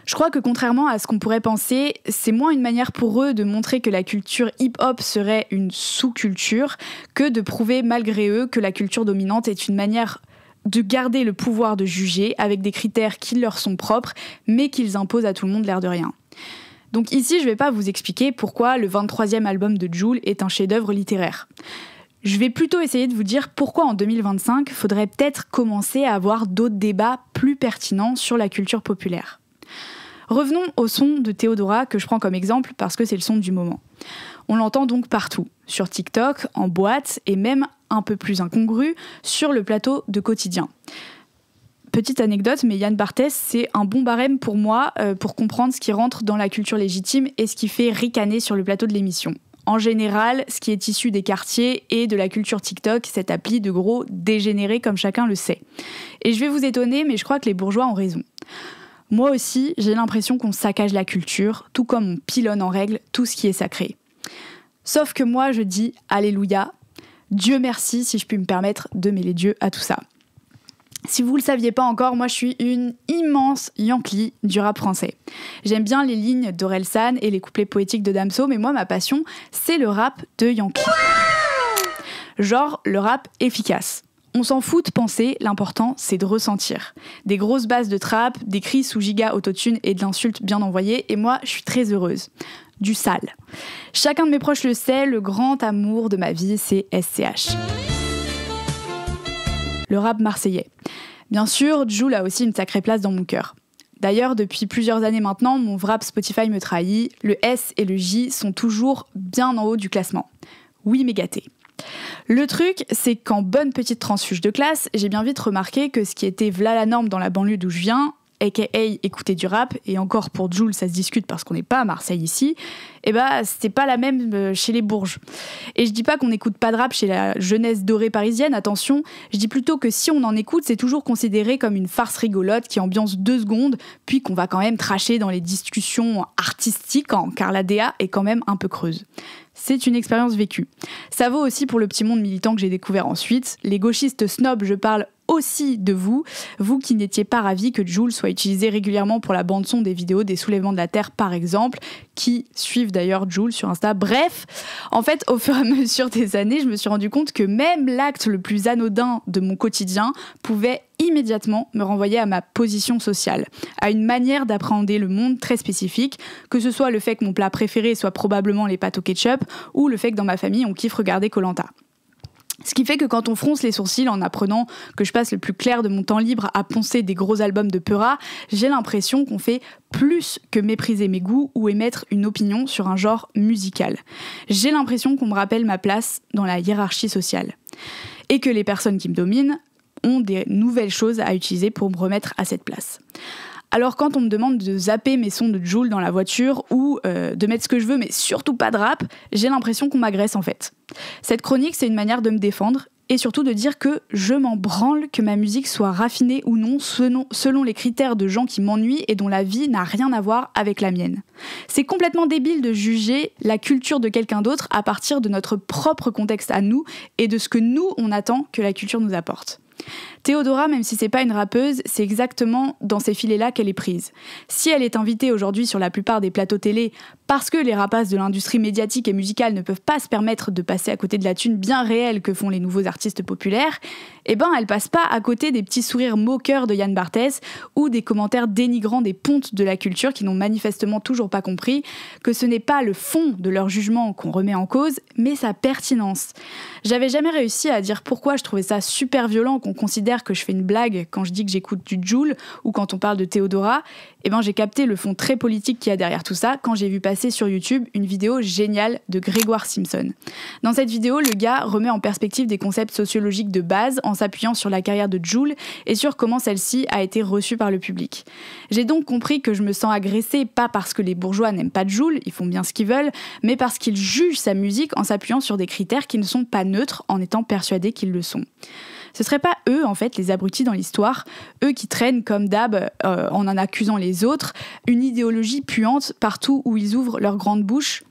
Je crois que contrairement à ce qu'on pourrait penser, c'est moins une manière pour eux de montrer que la culture hip-hop serait une sous-culture que de prouver malgré eux que la culture dominante est une manière de garder le pouvoir de juger avec des critères qui leur sont propres, mais qu'ils imposent à tout le monde l'air de rien. Donc ici, je ne vais pas vous expliquer pourquoi le 23e album de Jul est un chef-d'œuvre littéraire. Je vais plutôt essayer de vous dire pourquoi en 2025, il faudrait peut-être commencer à avoir d'autres débats plus pertinents sur la culture populaire. Revenons au son de Théodora que je prends comme exemple parce que c'est le son du moment. On l'entend donc partout, sur TikTok, en boîte et même un peu plus incongru, sur le plateau de Quotidien. Petite anecdote, mais Yann Barthès, c'est un bon barème pour moi pour comprendre ce qui rentre dans la culture légitime et ce qui fait ricaner sur le plateau de l'émission. En général, ce qui est issu des quartiers et de la culture TikTok, cette appli de gros dégénérés comme chacun le sait. Et je vais vous étonner, mais je crois que les bourgeois ont raison. Moi aussi, j'ai l'impression qu'on saccage la culture, tout comme on pilonne en règle tout ce qui est sacré. Sauf que moi, je dis Alléluia, Dieu merci si je puis me permettre de mêler Dieu à tout ça. Si vous le saviez pas encore, moi je suis une immense Yankee du rap français. J'aime bien les lignes d'Orelsan et les couplets poétiques de Damso, mais moi ma passion, c'est le rap de Yankee. Genre le rap efficace. On s'en fout de penser, l'important c'est de ressentir. Des grosses basses de trap, des cris sous giga autotune et de l'insulte bien envoyée, et moi je suis très heureuse. Du sale. Chacun de mes proches le sait, le grand amour de ma vie c'est SCH. Le rap marseillais. Bien sûr, Jul a aussi une sacrée place dans mon cœur. D'ailleurs, depuis plusieurs années maintenant, mon Wrap Spotify me trahit, le S et le J sont toujours bien en haut du classement. Oui, mais gâté. Le truc, c'est qu'en bonne petite transfuge de classe, j'ai bien vite remarqué que ce qui était v'là la norme dans la banlieue d'où je viens, aka écouter du rap, et encore pour Jul ça se discute parce qu'on n'est pas à Marseille ici, et bah c'était pas la même chez les bourges. Et je dis pas qu'on n'écoute pas de rap chez la jeunesse dorée parisienne, attention, je dis plutôt que si on en écoute, c'est toujours considéré comme une farce rigolote qui ambiance 2 secondes, puis qu'on va quand même tracher dans les discussions artistiques, car la DA est quand même un peu creuse. C'est une expérience vécue. Ça vaut aussi pour le petit monde militant que j'ai découvert ensuite. Les gauchistes snobs, je parle aussi de vous qui n'étiez pas ravis que Jul soit utilisé régulièrement pour la bande-son des vidéos des soulèvements de la Terre, par exemple, qui suivent d'ailleurs Jul sur Insta. Bref, en fait, au fur et à mesure des années, je me suis rendu compte que même l'acte le plus anodin de mon quotidien pouvait immédiatement me renvoyer à ma position sociale, à une manière d'appréhender le monde très spécifique, que ce soit le fait que mon plat préféré soit probablement les pâtes au ketchup, ou le fait que dans ma famille, on kiffe regarder Koh-Lanta. Ce qui fait que quand on fronce les sourcils en apprenant que je passe le plus clair de mon temps libre à poncer des gros albums de Peura, j'ai l'impression qu'on fait plus que mépriser mes goûts ou émettre une opinion sur un genre musical. J'ai l'impression qu'on me rappelle ma place dans la hiérarchie sociale. Et que les personnes qui me dominent ont des nouvelles choses à utiliser pour me remettre à cette place. Alors quand on me demande de zapper mes sons de Jul dans la voiture ou de mettre ce que je veux mais surtout pas de rap, j'ai l'impression qu'on m'agresse en fait. Cette chronique, c'est une manière de me défendre et surtout de dire que je m'en branle que ma musique soit raffinée ou non selon les critères de gens qui m'ennuient et dont la vie n'a rien à voir avec la mienne. C'est complètement débile de juger la culture de quelqu'un d'autre à partir de notre propre contexte à nous et de ce que nous, on attend que la culture nous apporte. Théodora, même si c'est pas une rappeuse, c'est exactement dans ces filets-là qu'elle est prise. Si elle est invitée aujourd'hui sur la plupart des plateaux télé parce que les rapaces de l'industrie médiatique et musicale ne peuvent pas se permettre de passer à côté de la thune bien réelle que font les nouveaux artistes populaires, eh ben elle passe pas à côté des petits sourires moqueurs de Yann Barthès ou des commentaires dénigrants des pontes de la culture qui n'ont manifestement toujours pas compris que ce n'est pas le fond de leur jugement qu'on remet en cause, mais sa pertinence. J'avais jamais réussi à dire pourquoi je trouvais ça super violent qu'on considère que je fais une blague quand je dis que j'écoute du Jul ou quand on parle de Théodora. Eh ben j'ai capté le fond très politique qu'il y a derrière tout ça quand j'ai vu passer sur YouTube une vidéo géniale de Grégoire Simpson. Dans cette vidéo, le gars remet en perspective des concepts sociologiques de base en s'appuyant sur la carrière de Jul et sur comment celle-ci a été reçue par le public. J'ai donc compris que je me sens agressée pas parce que les bourgeois n'aiment pas Jul, ils font bien ce qu'ils veulent, mais parce qu'ils jugent sa musique en s'appuyant sur des critères qui ne sont pas neutres en étant persuadés qu'ils le sont. Ce seraient pas eux, en fait, les abrutis dans l'histoire, eux qui traînent comme d'hab, en accusant les autres, une idéologie puante partout où ils ouvrent leur grande bouche.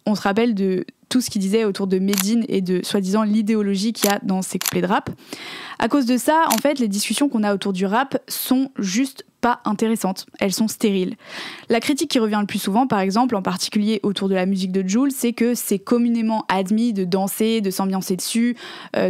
On se rappelle de tout ce qu'ils disaient autour de Medine et de, soi-disant, l'idéologie qu'il y a dans ces couplets de rap. À cause de ça, en fait, les discussions qu'on a autour du rap sont juste pas intéressantes. Elles sont stériles. La critique qui revient le plus souvent, par exemple, en particulier autour de la musique de Jul, c'est que c'est communément admis de danser, de s'ambiancer dessus,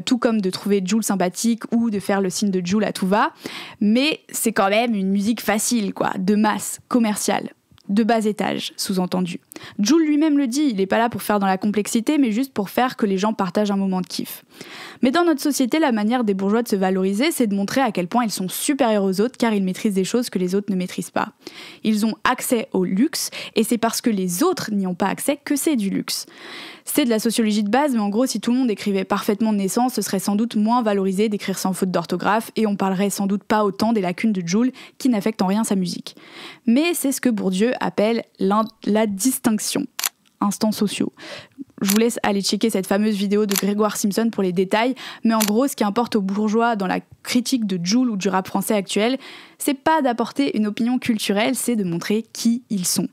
tout comme de trouver Jul sympathique ou de faire le signe de Jul à tout va. Mais c'est quand même une musique facile, quoi, de masse, commerciale. De bas étage, sous-entendu. Jul lui-même le dit, il n'est pas là pour faire dans la complexité, mais juste pour faire que les gens partagent un moment de kiff. Mais dans notre société, la manière des bourgeois de se valoriser, c'est de montrer à quel point ils sont supérieurs aux autres, car ils maîtrisent des choses que les autres ne maîtrisent pas. Ils ont accès au luxe, et c'est parce que les autres n'y ont pas accès que c'est du luxe. C'est de la sociologie de base, mais en gros, si tout le monde écrivait parfaitement de naissance, ce serait sans doute moins valorisé d'écrire sans faute d'orthographe, et on parlerait sans doute pas autant des lacunes de Jul, qui n'affectent en rien sa musique. Mais c'est ce que Bourdieu appelle la distinction. Instants sociaux. Je vous laisse aller checker cette fameuse vidéo de Grégoire Simpson pour les détails, mais en gros, ce qui importe aux bourgeois dans la critique de Jul ou du rap français actuel, c'est pas d'apporter une opinion culturelle, c'est de montrer qui ils sont.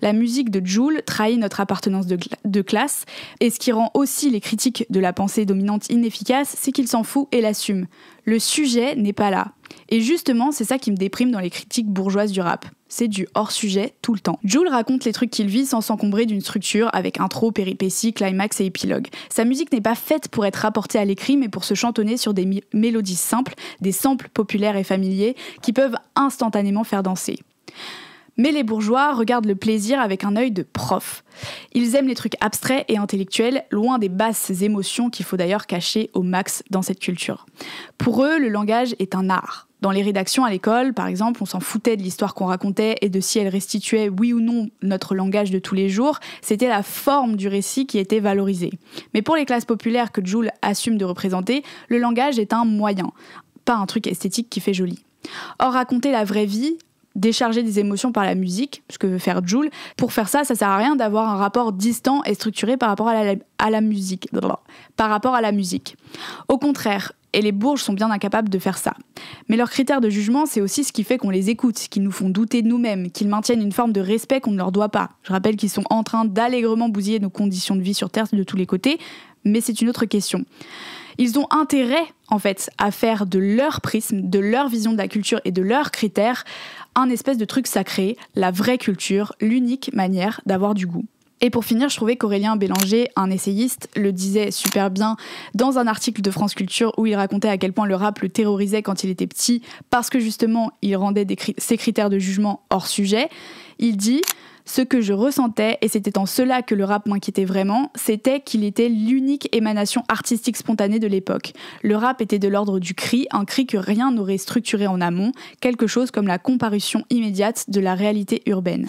La musique de Jul trahit notre appartenance de classe, et ce qui rend aussi les critiques de la pensée dominante inefficaces, c'est qu'il s'en fout et l'assume. Le sujet n'est pas là. Et justement, c'est ça qui me déprime dans les critiques bourgeoises du rap. C'est du hors-sujet tout le temps. Jul raconte les trucs qu'il vit sans s'encombrer d'une structure avec intro, péripéties, climax et épilogue. Sa musique n'est pas faite pour être rapportée à l'écrit, mais pour se chantonner sur des mélodies simples, des samples populaires et familiers qui peuvent instantanément faire danser. Mais les bourgeois regardent le plaisir avec un œil de prof. Ils aiment les trucs abstraits et intellectuels, loin des basses émotions qu'il faut d'ailleurs cacher au max dans cette culture. Pour eux, le langage est un art. Dans les rédactions à l'école, par exemple, on s'en foutait de l'histoire qu'on racontait et de si elle restituait, oui ou non, notre langage de tous les jours. C'était la forme du récit qui était valorisée. Mais pour les classes populaires que Jul assume de représenter, le langage est un moyen, pas un truc esthétique qui fait joli. Or, raconter la vraie vie, décharger des émotions par la musique, ce que veut faire Jul, pour faire ça, ça sert à rien d'avoir un rapport distant et structuré par rapport à la musique. Au contraire, et les bourges sont bien incapables de faire ça. Mais leurs critères de jugement, c'est aussi ce qui fait qu'on les écoute, qu'ils nous font douter de nous-mêmes, qu'ils maintiennent une forme de respect qu'on ne leur doit pas. Je rappelle qu'ils sont en train d'allègrement bousiller nos conditions de vie sur Terre de tous les côtés, mais c'est une autre question. Ils ont intérêt, en fait, à faire de leur prisme, de leur vision de la culture et de leurs critères, un espèce de truc sacré, la vraie culture, l'unique manière d'avoir du goût. Et pour finir, je trouvais qu'Aurélien Bélanger, un essayiste, le disait super bien dans un article de France Culture où il racontait à quel point le rap le terrorisait quand il était petit parce que justement, il rendait ses critères de jugement hors sujet. Il dit « Ce que je ressentais, et c'était en cela que le rap m'inquiétait vraiment, c'était qu'il était l'unique émanation artistique spontanée de l'époque. Le rap était de l'ordre du cri, un cri que rien n'aurait structuré en amont, quelque chose comme la comparution immédiate de la réalité urbaine. »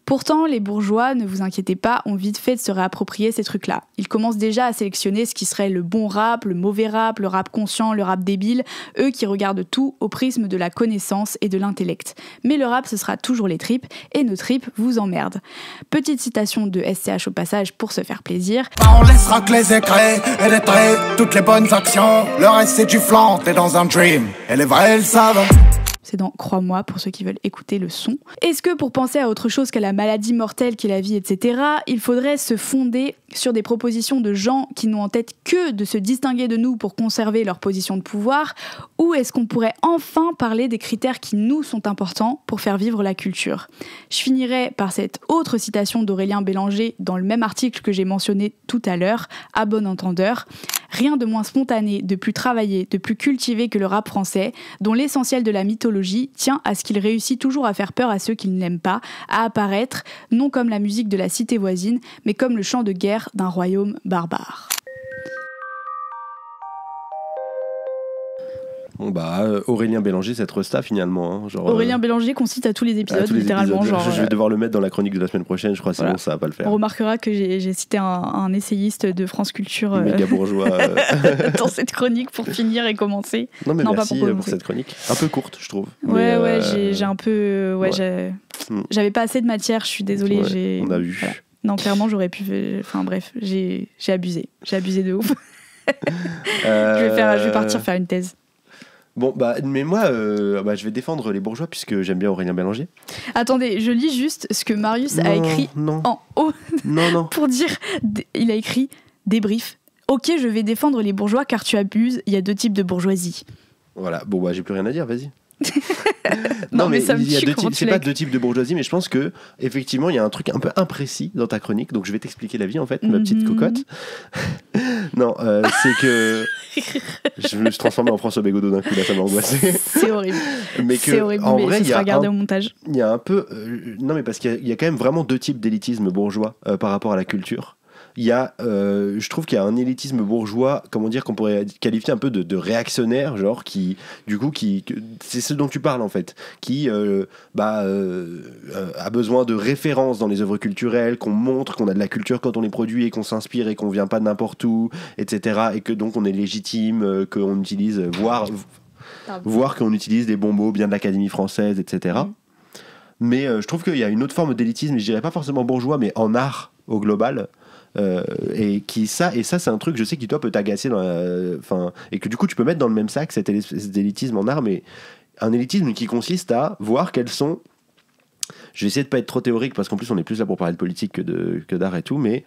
Pourtant, les bourgeois, ne vous inquiétez pas, ont vite fait de se réapproprier ces trucs-là. Ils commencent déjà à sélectionner ce qui serait le bon rap, le mauvais rap, le rap conscient, le rap débile, eux qui regardent tout au prisme de la connaissance et de l'intellect. Mais le rap, ce sera toujours les tripes, et nos tripes vous emmerdent. Petite citation de SCH au passage pour se faire plaisir. On laissera que les écrits et les traits, toutes les bonnes actions. Le reste c'est du flan, t'es dans un dream, et les vrais le savent. C'est dans Crois-moi pour ceux qui veulent écouter le son. Est-ce que pour penser à autre chose qu'à la maladie mortelle qu'est la vie, etc., il faudrait se fonder sur des propositions de gens qui n'ont en tête que de se distinguer de nous pour conserver leur position de pouvoir, ou est-ce qu'on pourrait enfin parler des critères qui nous sont importants pour faire vivre la culture ? Je finirai par cette autre citation d'Aurélien Bélanger dans le même article que j'ai mentionné tout à l'heure, à bon entendeur. Rien de moins spontané, de plus travaillé, de plus cultivé que le rap français, dont l'essentiel de la mythologie tient à ce qu'il réussit toujours à faire peur à ceux qui ne l'aiment pas, à apparaître, non comme la musique de la cité voisine, mais comme le chant de guerre d'un royaume barbare. Bon bah Aurélien Bélanger, cette resta finalement. Hein, genre, Aurélien Bélanger qu'on cite à tous les épisodes, tous les littéralement. épisodes. Genre, je vais devoir le mettre dans la chronique de la semaine prochaine, je crois, sinon ça va pas le faire. On remarquera que j'ai cité un essayiste de France Culture méga bourgeois dans cette chronique pour finir et commencer. Non mais non, merci pas pour cette chronique. Un peu courte, je trouve. Ouais, mais, j'ai un peu... J'avais pas assez de matière, je suis désolée. Ouais, on a vu. Voilà. Non, clairement, j'aurais pu... Enfin bref, j'ai abusé. J'ai abusé de ouf. Je vais partir faire une thèse. Bon, bah, mais moi, je vais défendre les bourgeois puisque j'aime bien Aurélien Bélanger. Attendez, je lis juste ce que Marius a écrit en haut. Non. Pour dire, il a écrit débrief. Ok, je vais défendre les bourgeois car tu abuses, il y a 2 types de bourgeoisie. Voilà, bon, bah, j'ai plus rien à dire, vas-y. non, mais ça me il y a tue deux comment types, tu c'est l'as pas 2 types de bourgeoisie, mais je pense que effectivement il y a un truc un peu imprécis dans ta chronique, donc je vais t'expliquer la vie en fait, ma petite cocotte. Non, c'est que je me suis transformé en François Bégodeau d'un coup, là ça m'a angoissé. C'est horrible. Mais que, c'est horrible, en mais vrai, ça sera gardé au montage. Il y a un peu, non mais parce qu'il y a quand même vraiment 2 types d'élitisme bourgeois par rapport à la culture. Il y a, je trouve qu'il y a un élitisme bourgeois, comment dire, qu'on pourrait qualifier un peu de réactionnaire, genre qui, du coup, c'est ce dont tu parles en fait, qui a besoin de références dans les œuvres culturelles, qu'on montre qu'on a de la culture quand on les produit et qu'on s'inspire et qu'on vient pas de n'importe où, etc. Et que donc on est légitime, qu'on utilise, voir qu'on utilise des bons mots bien de l'Académie française, etc. Mais je trouve qu'il y a une autre forme d'élitisme, je dirais pas forcément bourgeois, mais en art au global. Et ça c'est un truc je sais qui toi peut t'agacer et que du coup tu peux mettre dans le même sac cet élitisme en art, mais un élitisme qui consiste à voir quels sont, je vais essayer de pas être trop théorique parce qu'en plus on est plus là pour parler de politique que d'art et tout, mais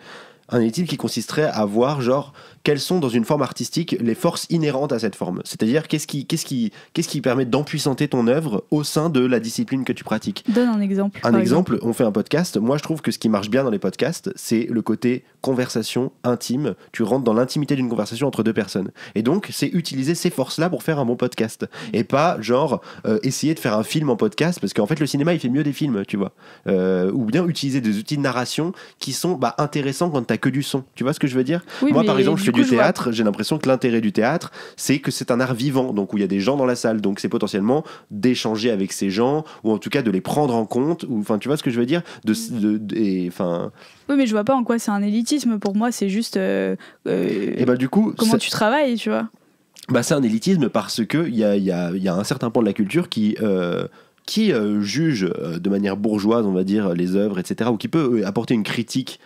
un élitisme qui consisterait à voir genre quelles sont dans une forme artistique les forces inhérentes à cette forme, c'est-à-dire qu'est-ce qui permet d'empuissanter ton œuvre au sein de la discipline que tu pratiques. Donne un exemple. Un exemple, on fait un podcast, moi je trouve que ce qui marche bien dans les podcasts c'est le côté conversation intime, tu rentres dans l'intimité d'une conversation entre 2 personnes, et donc c'est utiliser ces forces-là pour faire un bon podcast, et pas genre essayer de faire un film en podcast, parce qu'en fait le cinéma il fait mieux des films, tu vois, ou bien utiliser des outils de narration qui sont intéressants quand t'as que du son, tu vois ce que je veux dire. Oui, moi par exemple je fais du théâtre, j'ai l'impression que l'intérêt du théâtre c'est que c'est un art vivant, donc où il y a des gens dans la salle, donc c'est potentiellement d'échanger avec ces gens, ou en tout cas de les prendre en compte, ou enfin tu vois ce que je veux dire, oui, mais je vois pas en quoi c'est un élitisme. Pour moi, c'est juste. Et du coup, comment tu travailles, tu vois. C'est un élitisme parce que il y a un certain pan de la culture qui juge de manière bourgeoise, on va dire, les œuvres, etc., ou qui peut apporter une critique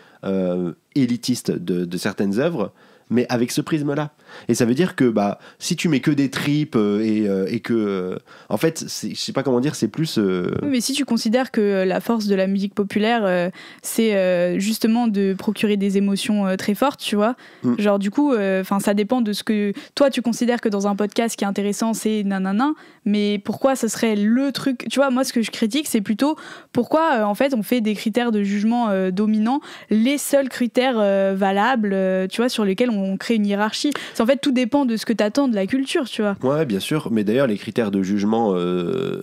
élitiste de certaines œuvres, mais avec ce prisme-là. Et ça veut dire que si tu mets que des tripes et que en fait, je sais pas comment dire, c'est plus. Oui, mais si tu considères que la force de la musique populaire, c'est justement de procurer des émotions très fortes, tu vois. Genre du coup, ça dépend de ce que toi tu considères que dans un podcast qui est intéressant, c'est nanana. Mais pourquoi ça serait le truc? Tu vois, moi ce que je critique, c'est plutôt pourquoi en fait on fait des critères de jugement dominants les seuls critères valables, tu vois, sur lesquels on crée une hiérarchie. En fait, tout dépend de ce que t'attends de la culture, tu vois. Ouais, bien sûr. Mais d'ailleurs, les critères de jugement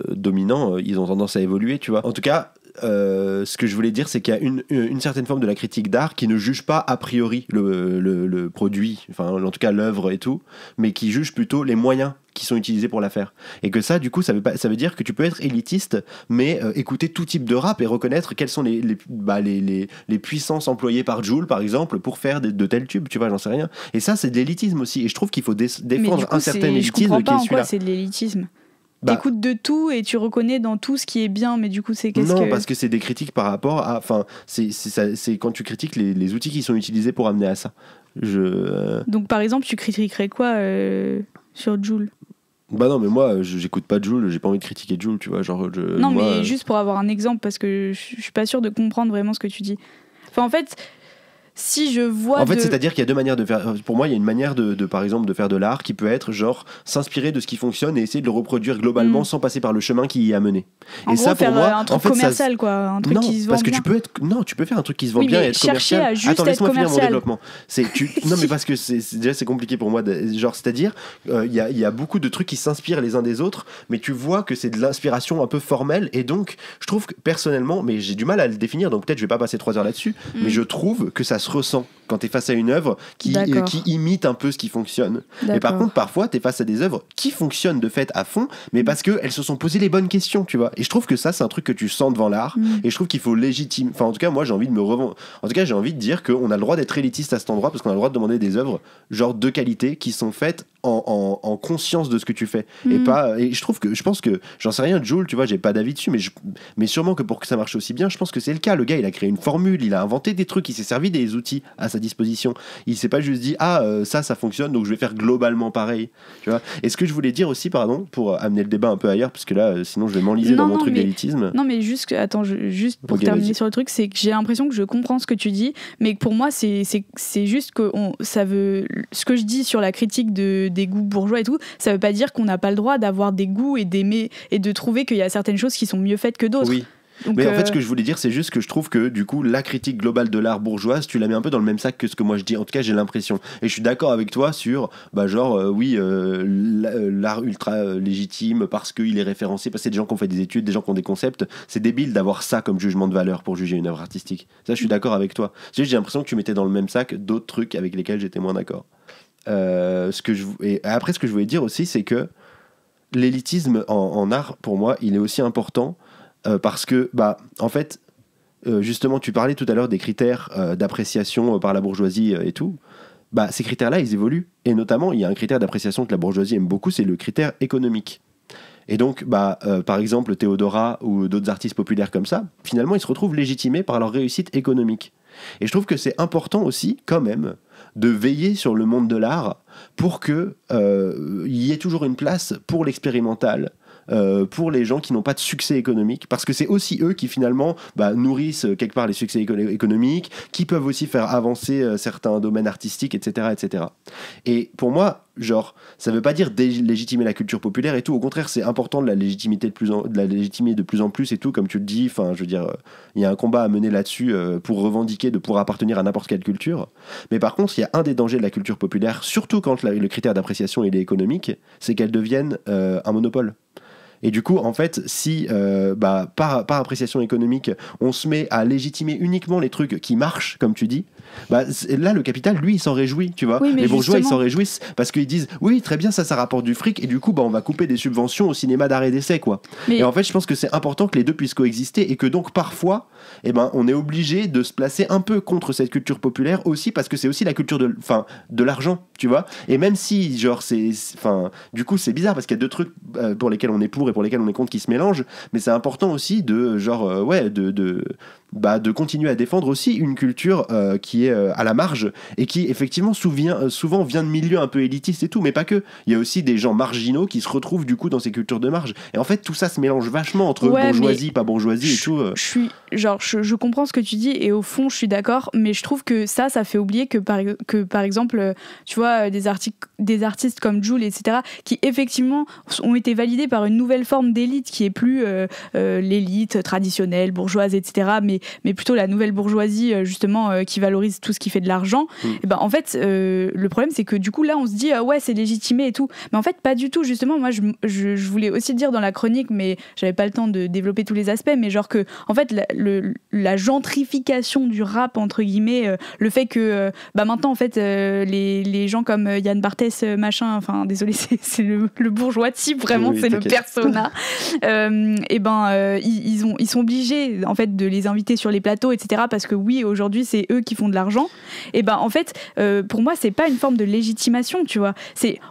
dominants, ils ont tendance à évoluer, tu vois. En tout cas, ce que je voulais dire, c'est qu'il y a une certaine forme de la critique d'art qui ne juge pas a priori le produit, enfin, en tout cas l'œuvre et tout, mais qui juge plutôt les moyens qui sont utilisés pour la faire. Et que ça, du coup, ça veut dire que tu peux être élitiste, mais écouter tout type de rap et reconnaître quelles sont les puissances employées par Jul, par exemple, pour faire de tels tubes, tu vois, j'en sais rien. Et ça, c'est de l'élitisme aussi. Et je trouve qu'il faut défendre un certain élitisme qui est celui-là. Je comprends pas en quoi c'est de l'élitisme. T'écoutes de tout et tu reconnais dans tout ce qui est bien, mais du coup, c'est qu'est-ce que... Non, parce que c'est des critiques par rapport à... Enfin, c'est quand tu critiques les outils qui sont utilisés pour amener à ça. Donc, par exemple, tu critiquerais quoi sur Jul ? Bah non, mais moi, j'écoute pas Jul, j'ai pas envie de critiquer Jul, tu vois. Non, mais juste pour avoir un exemple, parce que je suis pas sûre de comprendre vraiment ce que tu dis. Enfin, en fait... Si je vois. En fait, c'est-à-dire qu'il y a deux manières de faire. Pour moi, il y a une manière par exemple, de faire de l'art qui peut être genre s'inspirer de ce qui fonctionne et essayer de le reproduire globalement sans passer par le chemin qui y a mené. En gros, ça, pour moi, un truc commercial, quoi, un truc qui se vend parce que bien. tu peux faire un truc qui se vend bien et être commercial. À juste laisse-moi finir mon développement. Non, mais parce que déjà c'est compliqué pour moi. Genre, c'est-à-dire, il y a beaucoup de trucs qui s'inspirent les uns des autres, mais tu vois que c'est de l'inspiration un peu formelle et donc, je trouve que personnellement, mais j'ai du mal à le définir, donc peut-être je vais pas passer 3 heures là-dessus, mais je trouve que ça se ressent quand t'es face à une œuvre qui imite un peu ce qui fonctionne. Et par contre, parfois, t'es face à des œuvres qui fonctionnent de fait à fond, mais parce qu'elles se sont posées les bonnes questions, tu vois. Et je trouve que ça, c'est un truc que tu sens devant l'art, et je trouve qu'il faut légitimer. Enfin, en tout cas, moi, j'ai envie de dire qu'on a le droit d'être élitiste à cet endroit, parce qu'on a le droit de demander des œuvres, genre de qualité, qui sont faites en conscience de ce que tu fais. Et je pense que, j'en sais rien, Jul, tu vois, j'ai pas d'avis dessus, mais sûrement que pour que ça marche aussi bien, je pense que c'est le cas. Le gars, il a créé une formule, il a inventé des trucs, il s'est servi des outils à sa disposition. Il s'est pas juste dit ça fonctionne donc je vais faire globalement pareil, tu vois. Et ce que je voulais dire aussi, pardon, pour amener le débat un peu ailleurs, parce que là sinon je vais m'enliser dans mon truc d'élitisme. Non, mais juste pour terminer sur le truc, c'est que j'ai l'impression que je comprends ce que tu dis, mais que pour moi c'est juste que ce que je dis sur la critique des goûts bourgeois et tout, ça veut pas dire qu'on n'a pas le droit d'avoir des goûts et d'aimer et de trouver qu'il y a certaines choses qui sont mieux faites que d'autres. Oui. Donc, mais en fait, ce que je voulais dire, c'est juste que je trouve que du coup, la critique globale de l'art bourgeoise, tu la mets un peu dans le même sac que ce que moi je dis. En tout cas, j'ai l'impression. Et je suis d'accord avec toi sur, l'art ultra légitime parce qu'il est référencé, parce que c'est des gens qui ont fait des études, des gens qui ont des concepts. C'est débile d'avoir ça comme jugement de valeur pour juger une œuvre artistique. Ça, je suis d'accord avec toi. J'ai l'impression que tu mettais dans le même sac d'autres trucs avec lesquels j'étais moins d'accord. Et après, ce que je voulais dire aussi, c'est que l'élitisme en art, pour moi, il est aussi important. Parce que, en fait, justement, tu parlais tout à l'heure des critères d'appréciation par la bourgeoisie et tout. Ces critères-là, ils évoluent. Et notamment, il y a un critère d'appréciation que la bourgeoisie aime beaucoup, c'est le critère économique. Et donc, par exemple, Théodora ou d'autres artistes populaires comme ça, finalement, ils se retrouvent légitimés par leur réussite économique. Et je trouve que c'est important aussi, quand même, de veiller sur le monde de l'art pour qu'il y ait toujours une place pour l'expérimental, pour les gens qui n'ont pas de succès économique, parce que c'est aussi eux qui finalement nourrissent quelque part les succès économiques, qui peuvent aussi faire avancer certains domaines artistiques, etc., etc. Et pour moi, genre, ça veut pas dire légitimer la culture populaire et tout, au contraire, c'est important de la légitimer de plus en plus et tout, comme tu le dis, enfin, je veux dire, il y a un combat à mener là-dessus pour revendiquer de pouvoir appartenir à n'importe quelle culture. Mais par contre, il y a un des dangers de la culture populaire, surtout quand le critère d'appréciation il est économique, c'est qu'elle devienne un monopole. Et du coup, en fait, si par appréciation économique, on se met à légitimer uniquement les trucs qui marchent, comme tu dis, là, le capital, lui, il s'en réjouit, tu vois. Oui, les bourgeois, ils s'en réjouissent parce qu'ils disent, oui, très bien, ça rapporte du fric, et du coup, on va couper des subventions au cinéma d'art et d'essai, quoi. Et en fait, je pense que c'est important que les deux puissent coexister et que donc, parfois, on est obligé de se placer un peu contre cette culture populaire aussi, parce que c'est aussi la culture de l'argent, tu vois. Et même si, genre, du coup, c'est bizarre parce qu'il y a deux trucs pour lesquels on est pour sombres et pour lesquels on est contre qui se mélangent, mais c'est important aussi de de continuer à défendre aussi une culture qui est à la marge et qui effectivement souvent vient de milieux un peu élitistes et tout, mais pas que. Il y a aussi des gens marginaux qui se retrouvent du coup dans ces cultures de marge. Et en fait, tout ça se mélange vachement entre bourgeoisie, pas bourgeoisie et tout. Je comprends ce que tu dis et au fond, je suis d'accord, mais je trouve que ça fait oublier que par exemple, tu vois, des artistes comme Jul, etc., qui effectivement ont été validés par une nouvelle forme d'élite qui est plus l'élite traditionnelle, bourgeoise, etc., mais plutôt la nouvelle bourgeoisie, justement, qui valorise tout ce qui fait de l'argent. Et ben, en fait, le problème, c'est que du coup, là, on se dit, ouais, c'est légitimé et tout. Mais en fait, pas du tout. Justement, moi, je voulais aussi le dire dans la chronique, mais j'avais pas le temps de développer tous les aspects, mais genre que, en fait, la gentrification du rap, entre guillemets, le fait que, maintenant, en fait, les gens comme Yann Barthès, machin, enfin, désolé, c'est le bourgeois type, vraiment, oui, c'est le persona. Ils sont obligés, en fait, de les inviter sur les plateaux, etc., parce que oui, aujourd'hui, c'est eux qui font de l'argent. Et ben, en fait, pour moi, c'est pas une forme de légitimation, tu vois.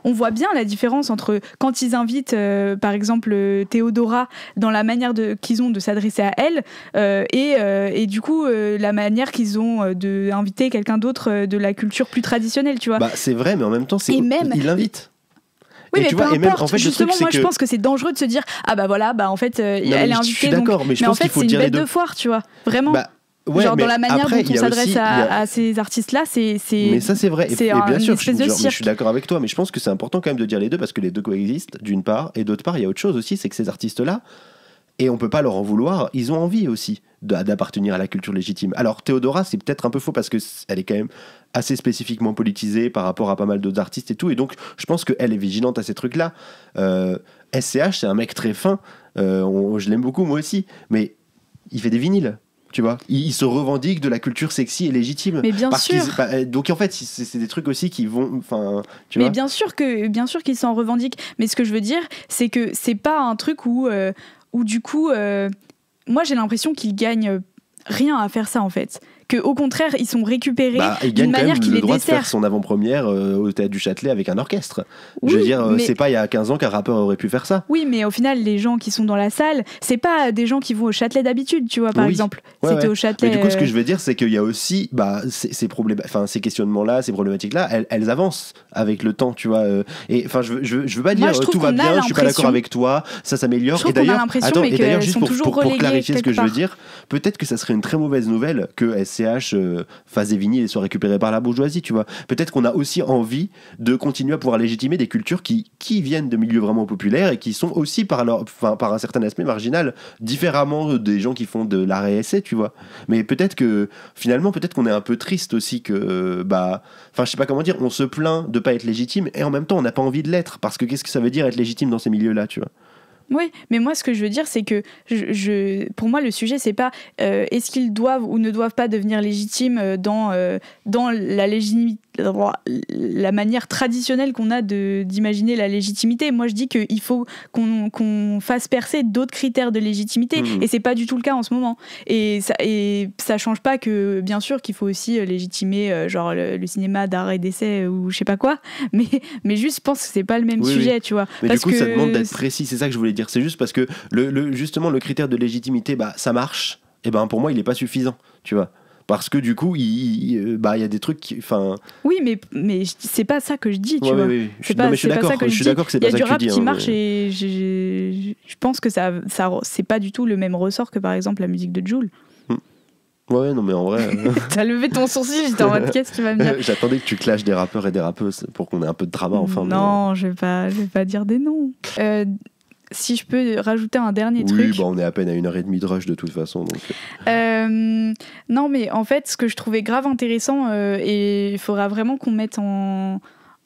On voit bien la différence entre quand ils invitent, par exemple, Théodora, dans la manière qu'ils ont de s'adresser à elle, et du coup, la manière qu'ils ont d'inviter quelqu'un d'autre de la culture plus traditionnelle, tu vois. Bah, c'est vrai, mais en même temps, ils l'invitent. Oui, mais peu importe. Même, en fait, justement, moi, je pense que c'est dangereux de se dire, en fait, elle est invitée. Je suis d'accord, mais je pense qu'il faut c'est dire une bête de foire, tu vois. Vraiment. Ouais, genre dans la manière dont on s'adresse à ces artistes-là, c'est. Mais ça, c'est vrai. C'est bien sûr, je suis d'accord avec toi, mais je pense que c'est important quand même de dire les deux parce que les deux coexistent, d'une part, et d'autre part, il y a autre chose aussi, c'est que ces artistes-là, et on peut pas leur en vouloir, ils ont envie aussi d'appartenir à la culture légitime. Alors Théodora, c'est peut-être un peu faux parce que elle est quand même assez spécifiquement politisée par rapport à pas mal d'autres artistes et tout, et donc je pense qu'elle est vigilante à ces trucs-là. SCH, c'est un mec très fin, je l'aime beaucoup moi aussi, mais il fait des vinyles. Tu vois, il se revendique de la culture sexy et légitime. Mais bien sûr. Donc en fait, c'est des trucs aussi qui vont. Tu vois. Mais bien sûr qu'ils s'en revendiquent. Mais ce que je veux dire, c'est que c'est pas un truc où du coup, moi j'ai l'impression qu'ils gagnent rien à faire ça en fait. Qu'au contraire, ils sont récupérés d'une manière qui les dessert. Il gagne le droit de faire son avant-première au Théâtre du Châtelet avec un orchestre. Oui, je veux dire, c'est pas il y a 15 ans qu'un rappeur aurait pu faire ça. Oui, mais au final, les gens qui sont dans la salle, c'est pas des gens qui vont au Châtelet d'habitude, tu vois, par exemple. C'était au Châtelet. Mais du coup, ce que je veux dire, c'est qu'il y a aussi ces questionnements-là, ces problématiques-là, elles avancent avec le temps, tu vois. Et enfin, je veux pas dire tout va bien, je suis pas d'accord avec toi, ça s'améliore. Et d'ailleurs, juste pour clarifier ce que je veux dire, peut-être que ça serait une très mauvaise nouvelle que SCH fasse des vinyles et soit récupéré par la bourgeoisie, tu vois. Peut-être qu'on a aussi envie de continuer à pouvoir légitimer des cultures qui viennent de milieux vraiment populaires et qui sont aussi par un certain aspect marginal, différemment des gens qui font de l'art et essai, tu vois. Mais peut-être qu'on est un peu triste aussi que, je sais pas comment dire, on se plaint de pas être légitime et en même temps on n'a pas envie de l'être, parce que qu'est-ce que ça veut dire être légitime dans ces milieux-là, tu vois. Oui, mais moi, ce que je veux dire, c'est que pour moi, le sujet, c'est pas est-ce qu'ils doivent ou ne doivent pas devenir légitimes dans la légitimité, la manière traditionnelle qu'on a d'imaginer la légitimité. Moi, je dis qu'il faut qu'on fasse percer d'autres critères de légitimité, et c'est pas du tout le cas en ce moment. Et ça change pas que, bien sûr, qu'il faut aussi légitimer genre le cinéma d'art et d'essai ou je sais pas quoi, mais juste, je pense que c'est pas le même sujet, tu vois. Mais parce du coup, ça demande d'être précis, c'est ça que je voulais dire. C'est juste parce que justement, le critère de légitimité, ça marche, et pour moi, il est pas suffisant, tu vois. Parce que du coup, il y a des trucs qui. Oui, mais c'est pas ça que je dis, tu vois. Oui. Je suis d'accord que c'est pas ça que tu dis. Il y a du rap qui marche et je pense que ça c'est pas du tout le même ressort que par exemple la musique de Jul. Ouais, non, mais en vrai. T'as levé ton sourcil, j'étais en mode qu'est-ce qui va me dire. J'attendais que tu clashes des rappeurs et des rappeuses pour qu'on ait un peu de drama enfin. Non, je vais pas dire des noms. Si je peux rajouter un dernier truc. Oui, on est à peine à 1h30 de rush de toute façon. Donc... non, mais en fait, ce que je trouvais grave intéressant, et il faudra vraiment qu'on mette en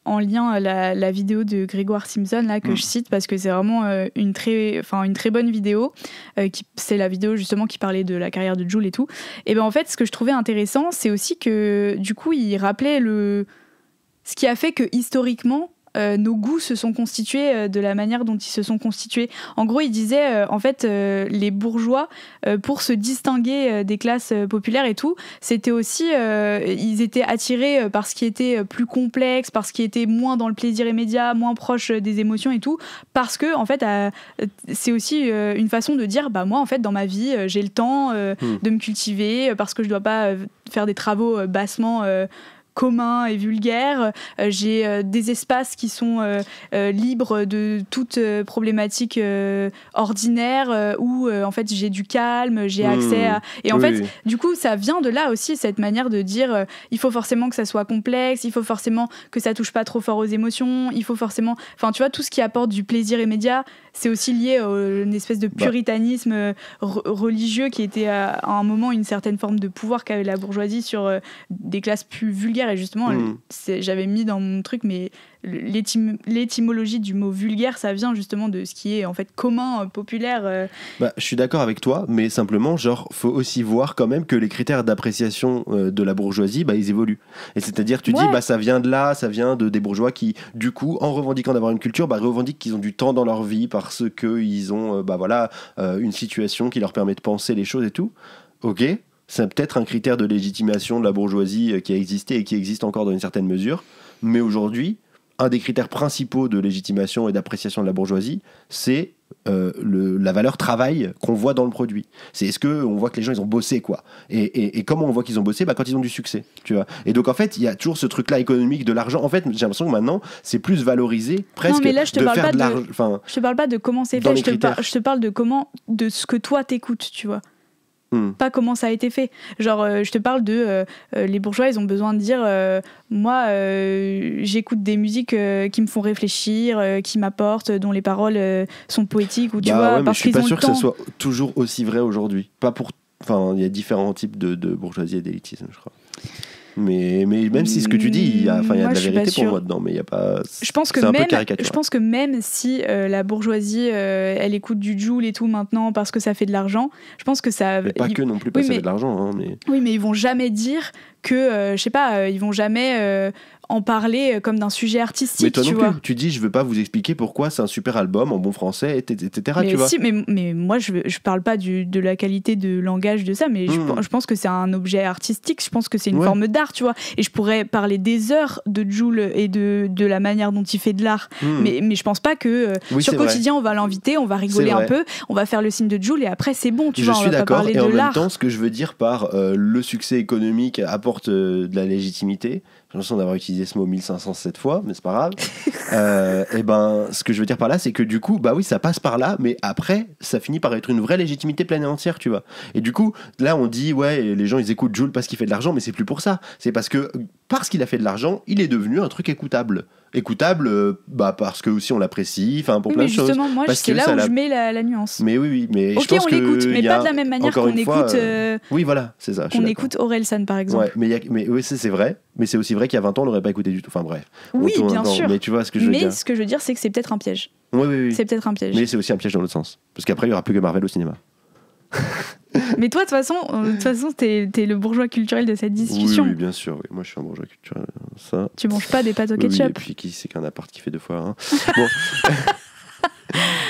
lien la vidéo de Grégoire Simpson là, que je cite, parce que c'est vraiment une très bonne vidéo. C'est la vidéo justement qui parlait de la carrière de Jul et tout. Et en fait, ce que je trouvais intéressant, c'est aussi que du coup, il rappelait ce qui a fait que historiquement, nos goûts se sont constitués de la manière dont ils se sont constitués. En gros, il disait, en fait, les bourgeois, pour se distinguer des classes populaires et tout, c'était aussi, ils étaient attirés par ce qui était plus complexe, par ce qui était moins dans le plaisir immédiat, moins proche des émotions et tout, parce que, en fait, c'est aussi une façon de dire, bah moi, en fait, dans ma vie, j'ai le temps de me cultiver, parce que je dois pas faire des travaux bassement communs et vulgaires. J'ai des espaces qui sont libres de toute problématique ordinaire, où en fait j'ai du calme, j'ai accès à... Et en fait, du coup, ça vient de là aussi, cette manière de dire il faut forcément que ça soit complexe, il faut forcément que ça touche pas trop fort aux émotions, il faut forcément... Enfin, tu vois, tout ce qui apporte du plaisir immédiat, c'est aussi lié à une espèce de puritanisme religieux qui était à un moment une certaine forme de pouvoir qu'avait la bourgeoisie sur des classes plus vulgaires. Et justement, j'avais mis dans mon truc, mais l'étymologie du mot vulgaire, ça vient justement de ce qui est en fait commun, populaire. Je suis d'accord avec toi, mais simplement, genre, faut aussi voir quand même que les critères d'appréciation de la bourgeoisie, ils évoluent. Et c'est-à-dire, tu dis, ça vient de là, ça vient des bourgeois qui, du coup, en revendiquant d'avoir une culture, revendiquent qu'ils ont du temps dans leur vie parce qu'ils ont, une situation qui leur permet de penser les choses et tout. Ok. C'est peut-être un critère de légitimation de la bourgeoisie qui a existé et qui existe encore dans une certaine mesure. Mais aujourd'hui, un des critères principaux de légitimation et d'appréciation de la bourgeoisie, c'est la valeur travail qu'on voit dans le produit. C'est est-ce qu'on voit que les gens, ils ont bossé, quoi. Et comment on voit qu'ils ont bossé ? Quand ils ont du succès, tu vois. Et donc, en fait, il y a toujours ce truc-là économique de l'argent. En fait, j'ai l'impression que maintenant, c'est plus valorisé, presque, non, mais là, je te de parle faire pas de l'argent. Je te parle pas de comment c'est fait, je te parle de ce que toi t'écoutes, tu vois. Pas comment ça a été fait. Genre, je te parle de les bourgeois, ils ont besoin de dire moi, j'écoute des musiques qui me font réfléchir, qui m'apportent, dont les paroles sont poétiques, ou tu vois, parce qu'ils ont le temps. Je suis pas sûr que ce soit toujours aussi vrai aujourd'hui. Pas pour. Enfin, il y a différents types de bourgeoisie et d'élitisme, je crois. Mais même si ce que tu dis, il y a de la vérité pour moi dedans, mais il y a pas. Je pense que même si la bourgeoisie, elle écoute du Jul et tout maintenant parce que ça fait de l'argent, je pense que ça. Mais pas que non plus parce que ça fait de l'argent, hein, mais. Oui, mais ils vont jamais dire que, je sais pas, ils vont jamais en parler comme d'un sujet artistique. Mais toi tu non vois. plus, tu dis je veux pas vous expliquer pourquoi c'est un super album en bon français, etc. Mais tu vois. si, mais moi je parle pas de la qualité de langage de ça, mais je pense que c'est un objet artistique, je pense que c'est une forme d'art, tu vois. Et je pourrais parler des heures de Jul et de la manière dont il fait de l'art, mais je pense pas que sur Quotidien on va l'inviter, on va rigoler un peu, on va faire le signe de Jul et après c'est bon, tu vois, on va pas parler de l'art. Je suis d'accord, et en même temps, ce que je veux dire par le succès économique apporte de la légitimité. J'ai l'impression d'avoir utilisé ce mot 1507 fois, mais c'est pas grave. Ce que je veux dire par là, c'est que du coup, ça passe par là, mais après, ça finit par être une vraie légitimité pleine et entière, tu vois. Et du coup, là, on dit, les gens, ils écoutent Jul parce qu'il fait de l'argent, mais c'est plus pour ça. C'est parce qu'il a fait de l'argent, il est devenu un truc écoutable. Parce que aussi on l'apprécie, pour plein de choses. Mais justement, moi, c'est là où je mets la nuance. Mais oui, mais ok, je pense on l'écoute, mais pas de la même manière qu'on écoute. Oui, voilà, c'est ça. Qu'on écoute Orelsan, par exemple. Ouais, mais oui, c'est vrai. Mais c'est aussi vrai qu'il y a 20 ans, on l'aurait pas écouté du tout. Enfin bref. Oui, bien sûr. Mais tu vois ce que je veux dire. Mais ce que je veux dire, c'est que c'est peut-être un piège. Oui. C'est peut-être un piège. Mais c'est aussi un piège dans l'autre sens. Parce qu'après, il y aura plus que Marvel au cinéma. Mais toi, de toute façon, t'es le bourgeois culturel de cette discussion. Oui, bien sûr. Oui. Moi, je suis un bourgeois culturel. Ça. Tu manges pas des pâtes au ketchup. Oui, et puis qui c'est qu'un appart qui fait 2 fois 1. Bon.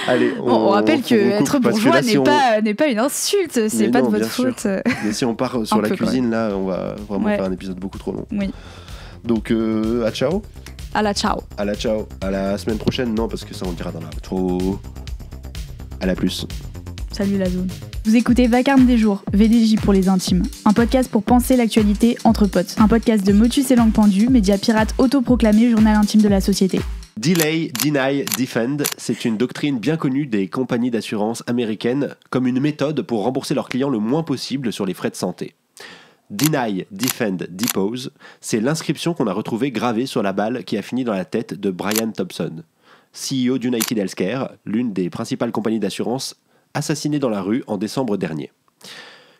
Allez, on rappelle que être bourgeois n'est pas une insulte, c'est pas de votre faute. Mais si on part sur la cuisine, là, on va vraiment faire un épisode beaucoup trop long. Oui. Donc, à ciao. À la ciao. À la ciao. À la semaine prochaine, non, parce que ça, on dira dans l'outro. À la plus. Salut la zone. Vous écoutez Vacarme des jours, VDJ pour les intimes. Un podcast pour penser l'actualité entre potes. Un podcast de Motus et Langue Pendue, média pirate autoproclamé journal intime de la société. Delay, Deny, Defend, c'est une doctrine bien connue des compagnies d'assurance américaines comme une méthode pour rembourser leurs clients le moins possible sur les frais de santé. Deny, Defend, Depose, c'est l'inscription qu'on a retrouvée gravée sur la balle qui a fini dans la tête de Brian Thompson, CEO d'United Healthcare, l'une des principales compagnies d'assurance assassiné dans la rue en décembre dernier.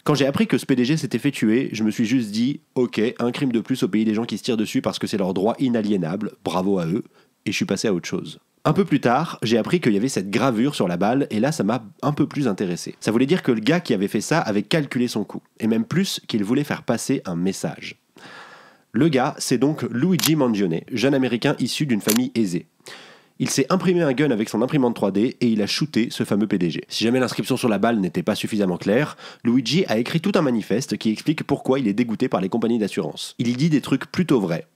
Quand j'ai appris que ce PDG s'était fait tuer, je me suis juste dit « Ok, un crime de plus au pays des gens qui se tirent dessus parce que c'est leur droit inaliénable, bravo à eux », et je suis passé à autre chose. Un peu plus tard, j'ai appris qu'il y avait cette gravure sur la balle, et là ça m'a un peu plus intéressé. Ça voulait dire que le gars qui avait fait ça avait calculé son coup, et même plus qu'il voulait faire passer un message. Le gars, c'est donc Luigi Mangione, jeune américain issu d'une famille aisée. Il s'est imprimé un gun avec son imprimante 3D et il a shooté ce fameux PDG. Si jamais l'inscription sur la balle n'était pas suffisamment claire, Luigi a écrit tout un manifeste qui explique pourquoi il est dégoûté par les compagnies d'assurance. Il y dit des trucs plutôt vrais.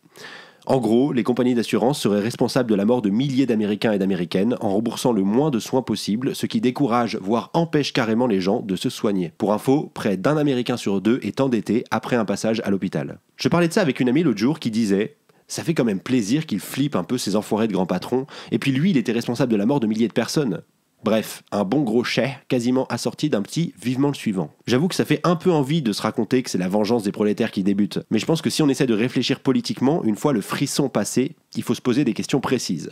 En gros, les compagnies d'assurance seraient responsables de la mort de milliers d'Américains et d'Américaines en remboursant le moins de soins possible, ce qui décourage, voire empêche carrément les gens de se soigner. Pour info, près d'un Américain sur 2 est endetté après un passage à l'hôpital. Je parlais de ça avec une amie l'autre jour qui disait « Ça fait quand même plaisir qu'il flippe un peu ces enfoirés de grands patrons, et puis lui, il était responsable de la mort de milliers de personnes. » Bref, un bon gros chèque quasiment assorti d'un petit « vivement le suivant ». J'avoue que ça fait un peu envie de se raconter que c'est la vengeance des prolétaires qui débute, mais je pense que si on essaie de réfléchir politiquement, une fois le frisson passé, il faut se poser des questions précises.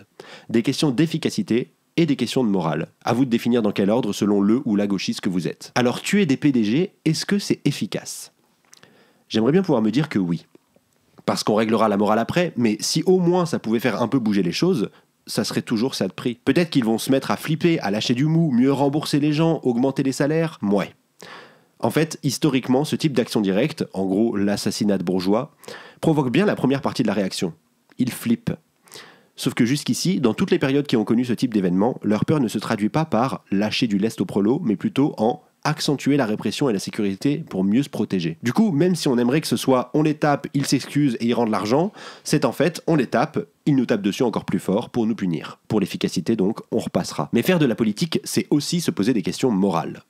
Des questions d'efficacité et des questions de morale. À vous de définir dans quel ordre selon le ou la gauchiste que vous êtes. Alors tuer des PDG, est-ce que c'est efficace ? J'aimerais bien pouvoir me dire que oui. Parce qu'on réglera la morale après, mais si au moins ça pouvait faire un peu bouger les choses, ça serait toujours ça de prix. Peut-être qu'ils vont se mettre à flipper, à lâcher du mou, mieux rembourser les gens, augmenter les salaires. Ouais. En fait, historiquement, ce type d'action directe, en gros l'assassinat de bourgeois, provoque bien la première partie de la réaction. Ils flippent. Sauf que jusqu'ici, dans toutes les périodes qui ont connu ce type d'événement, leur peur ne se traduit pas par lâcher du lest au prolo, mais plutôt en accentuer la répression et la sécurité pour mieux se protéger. Du coup, même si on aimerait que ce soit on les tape, ils s'excusent et ils rendent l'argent, c'est en fait on les tape, ils nous tapent dessus encore plus fort pour nous punir. Pour l'efficacité donc, on repassera. Mais faire de la politique, c'est aussi se poser des questions morales.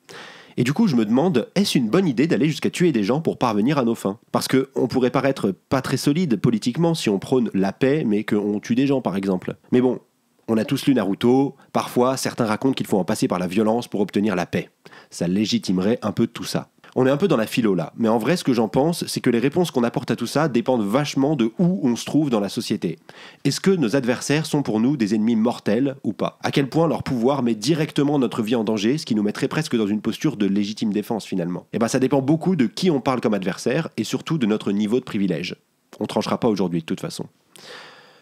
Et du coup, je me demande, est-ce une bonne idée d'aller jusqu'à tuer des gens pour parvenir à nos fins ? Parce qu'on pourrait paraître pas très solide politiquement si on prône la paix, mais qu'on tue des gens par exemple. Mais bon, on a tous lu Naruto, parfois certains racontent qu'il faut en passer par la violence pour obtenir la paix. Ça légitimerait un peu tout ça. On est un peu dans la philo là, mais en vrai ce que j'en pense, c'est que les réponses qu'on apporte à tout ça dépendent vachement de où on se trouve dans la société. Est-ce que nos adversaires sont pour nous des ennemis mortels ou pas ? À quel point leur pouvoir met directement notre vie en danger, ce qui nous mettrait presque dans une posture de légitime défense finalement ? Et ben ça dépend beaucoup de qui on parle comme adversaire et surtout de notre niveau de privilège. On tranchera pas aujourd'hui de toute façon.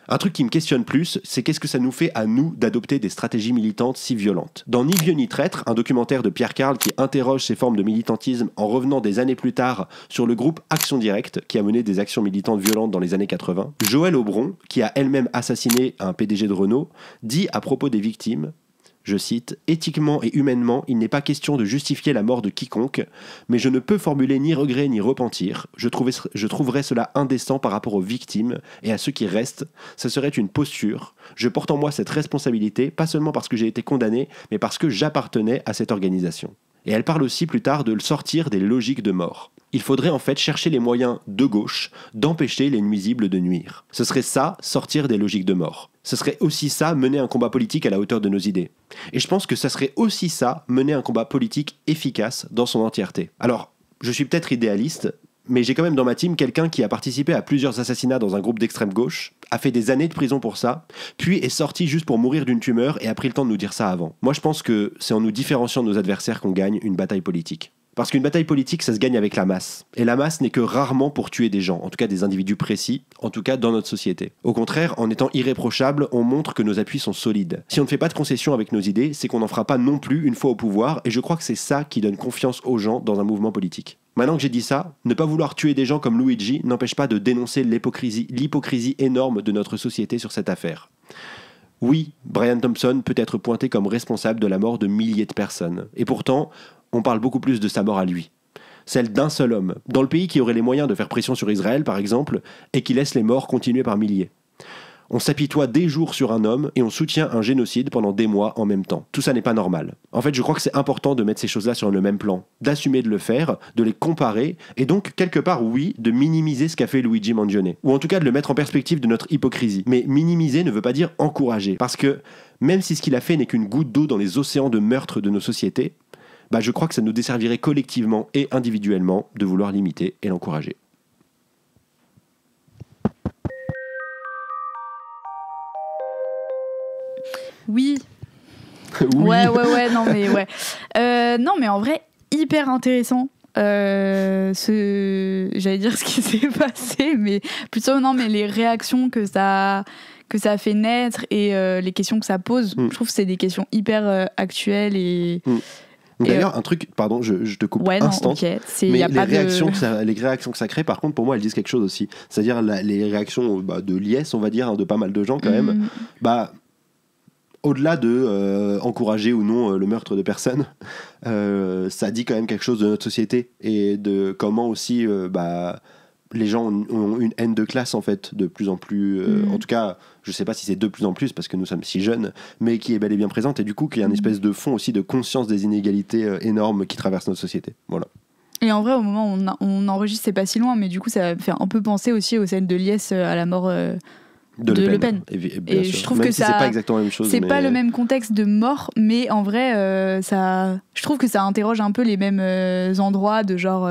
Un truc qui me questionne plus, c'est qu'est-ce que ça nous fait à nous d'adopter des stratégies militantes si violentes. Dans Ni vieux ni traître, un documentaire de Pierre Carl qui interroge ces formes de militantisme en revenant des années plus tard sur le groupe Action Directe qui a mené des actions militantes violentes dans les années 80, Joëlle Aubron, qui a elle-même assassiné un PDG de Renault, dit à propos des victimes, je cite, « Éthiquement et humainement, il n'est pas question de justifier la mort de quiconque, mais je ne peux formuler ni regret ni repentir. Je trouverais cela indécent par rapport aux victimes et à ceux qui restent. Ce serait une posture. Je porte en moi cette responsabilité, pas seulement parce que j'ai été condamné, mais parce que j'appartenais à cette organisation. » Et elle parle aussi plus tard de le sortir des logiques de mort. Il faudrait en fait chercher les moyens de gauche d'empêcher les nuisibles de nuire. Ce serait ça, sortir des logiques de mort. Ce serait aussi ça, mener un combat politique à la hauteur de nos idées. Et je pense que ça serait aussi ça, mener un combat politique efficace dans son entièreté. Alors, je suis peut-être idéaliste, mais j'ai quand même dans ma team quelqu'un qui a participé à plusieurs assassinats dans un groupe d'extrême gauche, a fait des années de prison pour ça, puis est sorti juste pour mourir d'une tumeur et a pris le temps de nous dire ça avant. Moi je pense que c'est en nous différenciant de nos adversaires qu'on gagne une bataille politique. Parce qu'une bataille politique, ça se gagne avec la masse. Et la masse n'est que rarement pour tuer des gens, en tout cas des individus précis, en tout cas dans notre société. Au contraire, en étant irréprochable, on montre que nos appuis sont solides. Si on ne fait pas de concessions avec nos idées, c'est qu'on n'en fera pas non plus une fois au pouvoir, et je crois que c'est ça qui donne confiance aux gens dans un mouvement politique. Maintenant que j'ai dit ça, ne pas vouloir tuer des gens comme Luigi n'empêche pas de dénoncer l'hypocrisie énorme de notre société sur cette affaire. Oui, Brian Thompson peut être pointé comme responsable de la mort de milliers de personnes. Et pourtant, on parle beaucoup plus de sa mort à lui. Celle d'un seul homme, dans le pays qui aurait les moyens de faire pression sur Israël, par exemple, et qui laisse les morts continuer par milliers. On s'apitoie des jours sur un homme et on soutient un génocide pendant des mois en même temps. Tout ça n'est pas normal. En fait, je crois que c'est important de mettre ces choses-là sur le même plan, d'assumer de le faire, de les comparer, et donc, quelque part, oui, de minimiser ce qu'a fait Luigi Mangione. Ou en tout cas, de le mettre en perspective de notre hypocrisie. Mais minimiser ne veut pas dire encourager. Parce que, même si ce qu'il a fait n'est qu'une goutte d'eau dans les océans de meurtre de nos sociétés, je crois que ça nous desservirait collectivement et individuellement de vouloir l'imiter et l'encourager. Oui. Oui. Ouais, non mais ouais. Non mais en vrai, hyper intéressant. J'allais dire ce qui s'est passé, mais plutôt non, mais les réactions que ça a fait naître et les questions que ça pose, je trouve que c'est des questions hyper actuelles et D'ailleurs, un truc, pardon, je te coupe instant. Okay. Mais les réactions que ça crée, par contre, pour moi, elles disent quelque chose aussi. C'est-à-dire les réactions de liesse, on va dire, de pas mal de gens quand même. Au-delà de encourager ou non le meurtre de personnes, ça dit quand même quelque chose de notre société et de comment aussi les gens ont une haine de classe en fait de plus en plus. En tout cas, je sais pas si c'est de plus en plus parce que nous sommes si jeunes, mais qui est bel et bien présente et du coup qu'il y a une espèce de fond aussi de conscience des inégalités énormes qui traversent notre société. Voilà. Et en vrai, au moment où on enregistre, c'est pas si loin, mais du coup, ça me fait un peu penser aussi aux scènes de liesse à la mort. De Le Pen. Et je trouve que si c'est pas exactement la même chose. C'est pas le même contexte de mort, mais en vrai, je trouve que ça interroge un peu les mêmes endroits de genre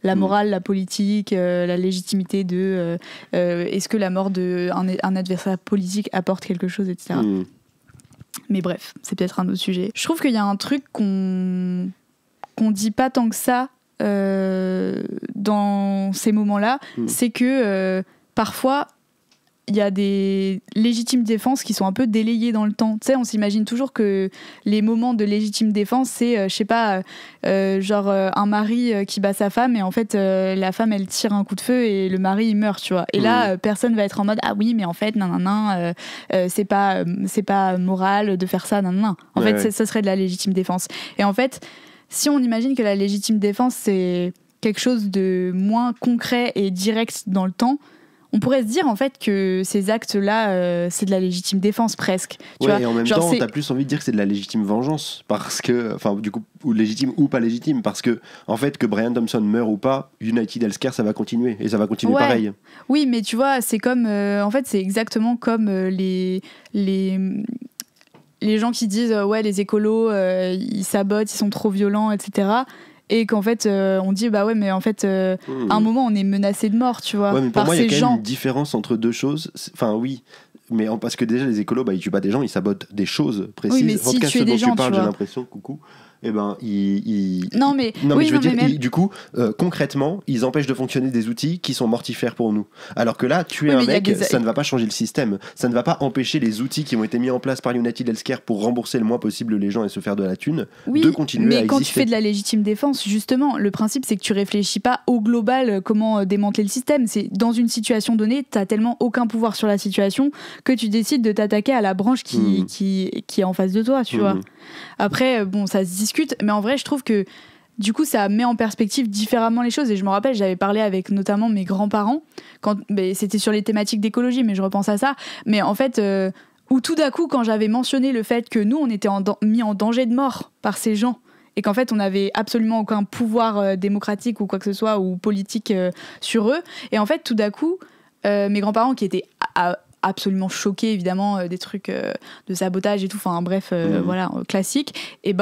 la morale, la politique, la légitimité de est-ce que la mort d'un adversaire politique apporte quelque chose, etc. Mais bref, c'est peut-être un autre sujet. Je trouve qu'il y a un truc qu'on dit pas tant que ça dans ces moments-là, c'est que parfois il y a des légitimes défenses qui sont un peu délayées dans le temps. Tu sais, on s'imagine toujours que les moments de légitime défense, c'est, je sais pas, un mari qui bat sa femme et en fait, la femme, elle tire un coup de feu et le mari, il meurt, tu vois. Et là, personne va être en mode, ah oui, mais en fait, c'est pas moral de faire ça, En fait, ça serait de la légitime défense. Et en fait, si on imagine que la légitime défense, c'est quelque chose de moins concret et direct dans le temps, on pourrait se dire en fait que ces actes-là, c'est de la légitime défense presque. Tu vois, et en même temps, t'as plus envie de dire que c'est de la légitime vengeance parce que, enfin, du coup, ou légitime ou pas légitime, parce que en fait, que Brian Thompson meure ou pas, United Healthcare, ça va continuer et ça va continuer pareil. Oui, mais tu vois, c'est comme, en fait, c'est exactement comme les gens qui disent les écolos, ils sabotent, ils sont trop violents, etc. Et qu'en fait, on dit, bah ouais, mais en fait, à un moment, on est menacé de mort, tu vois. Ouais, mais pour moi, il y a quand gens. même une différence entre deux choses. Enfin, oui, mais parce que déjà, les écolos, ils tuent pas des gens, ils sabotent des choses précises. Oui, mais en tout cas, ce dont tu parles, j'ai l'impression, Non, mais je veux dire, même... du coup, concrètement, ils empêchent de fonctionner des outils qui sont mortifères pour nous. Alors que là, tuer un mec, ça ne va pas changer le système. Ça ne va pas empêcher les outils qui ont été mis en place par United Healthcare pour rembourser le moins possible les gens et se faire de la thune de continuer à exister. Mais quand tu fais de la légitime défense, justement, le principe, c'est que tu réfléchis pas au global comment démanteler le système. C'est dans une situation donnée, t'as tellement aucun pouvoir sur la situation que tu décides de t'attaquer à la branche qui est en face de toi, tu vois. Après, ça se discute, mais en vrai, je trouve que du coup, ça met en perspective différemment les choses. Et je me rappelle, j'avais parlé avec notamment mes grands-parents, c'était sur les thématiques d'écologie, mais je repense à ça. Mais en fait, où tout d'un coup, quand j'avais mentionné le fait que nous, on était mis en danger de mort par ces gens, et qu'en fait, on n'avait absolument aucun pouvoir démocratique ou quoi que ce soit, ou politique sur eux. Et en fait, tout d'un coup, mes grands-parents qui étaient absolument choqués évidemment des trucs de sabotage et tout, enfin bref, voilà, classique, et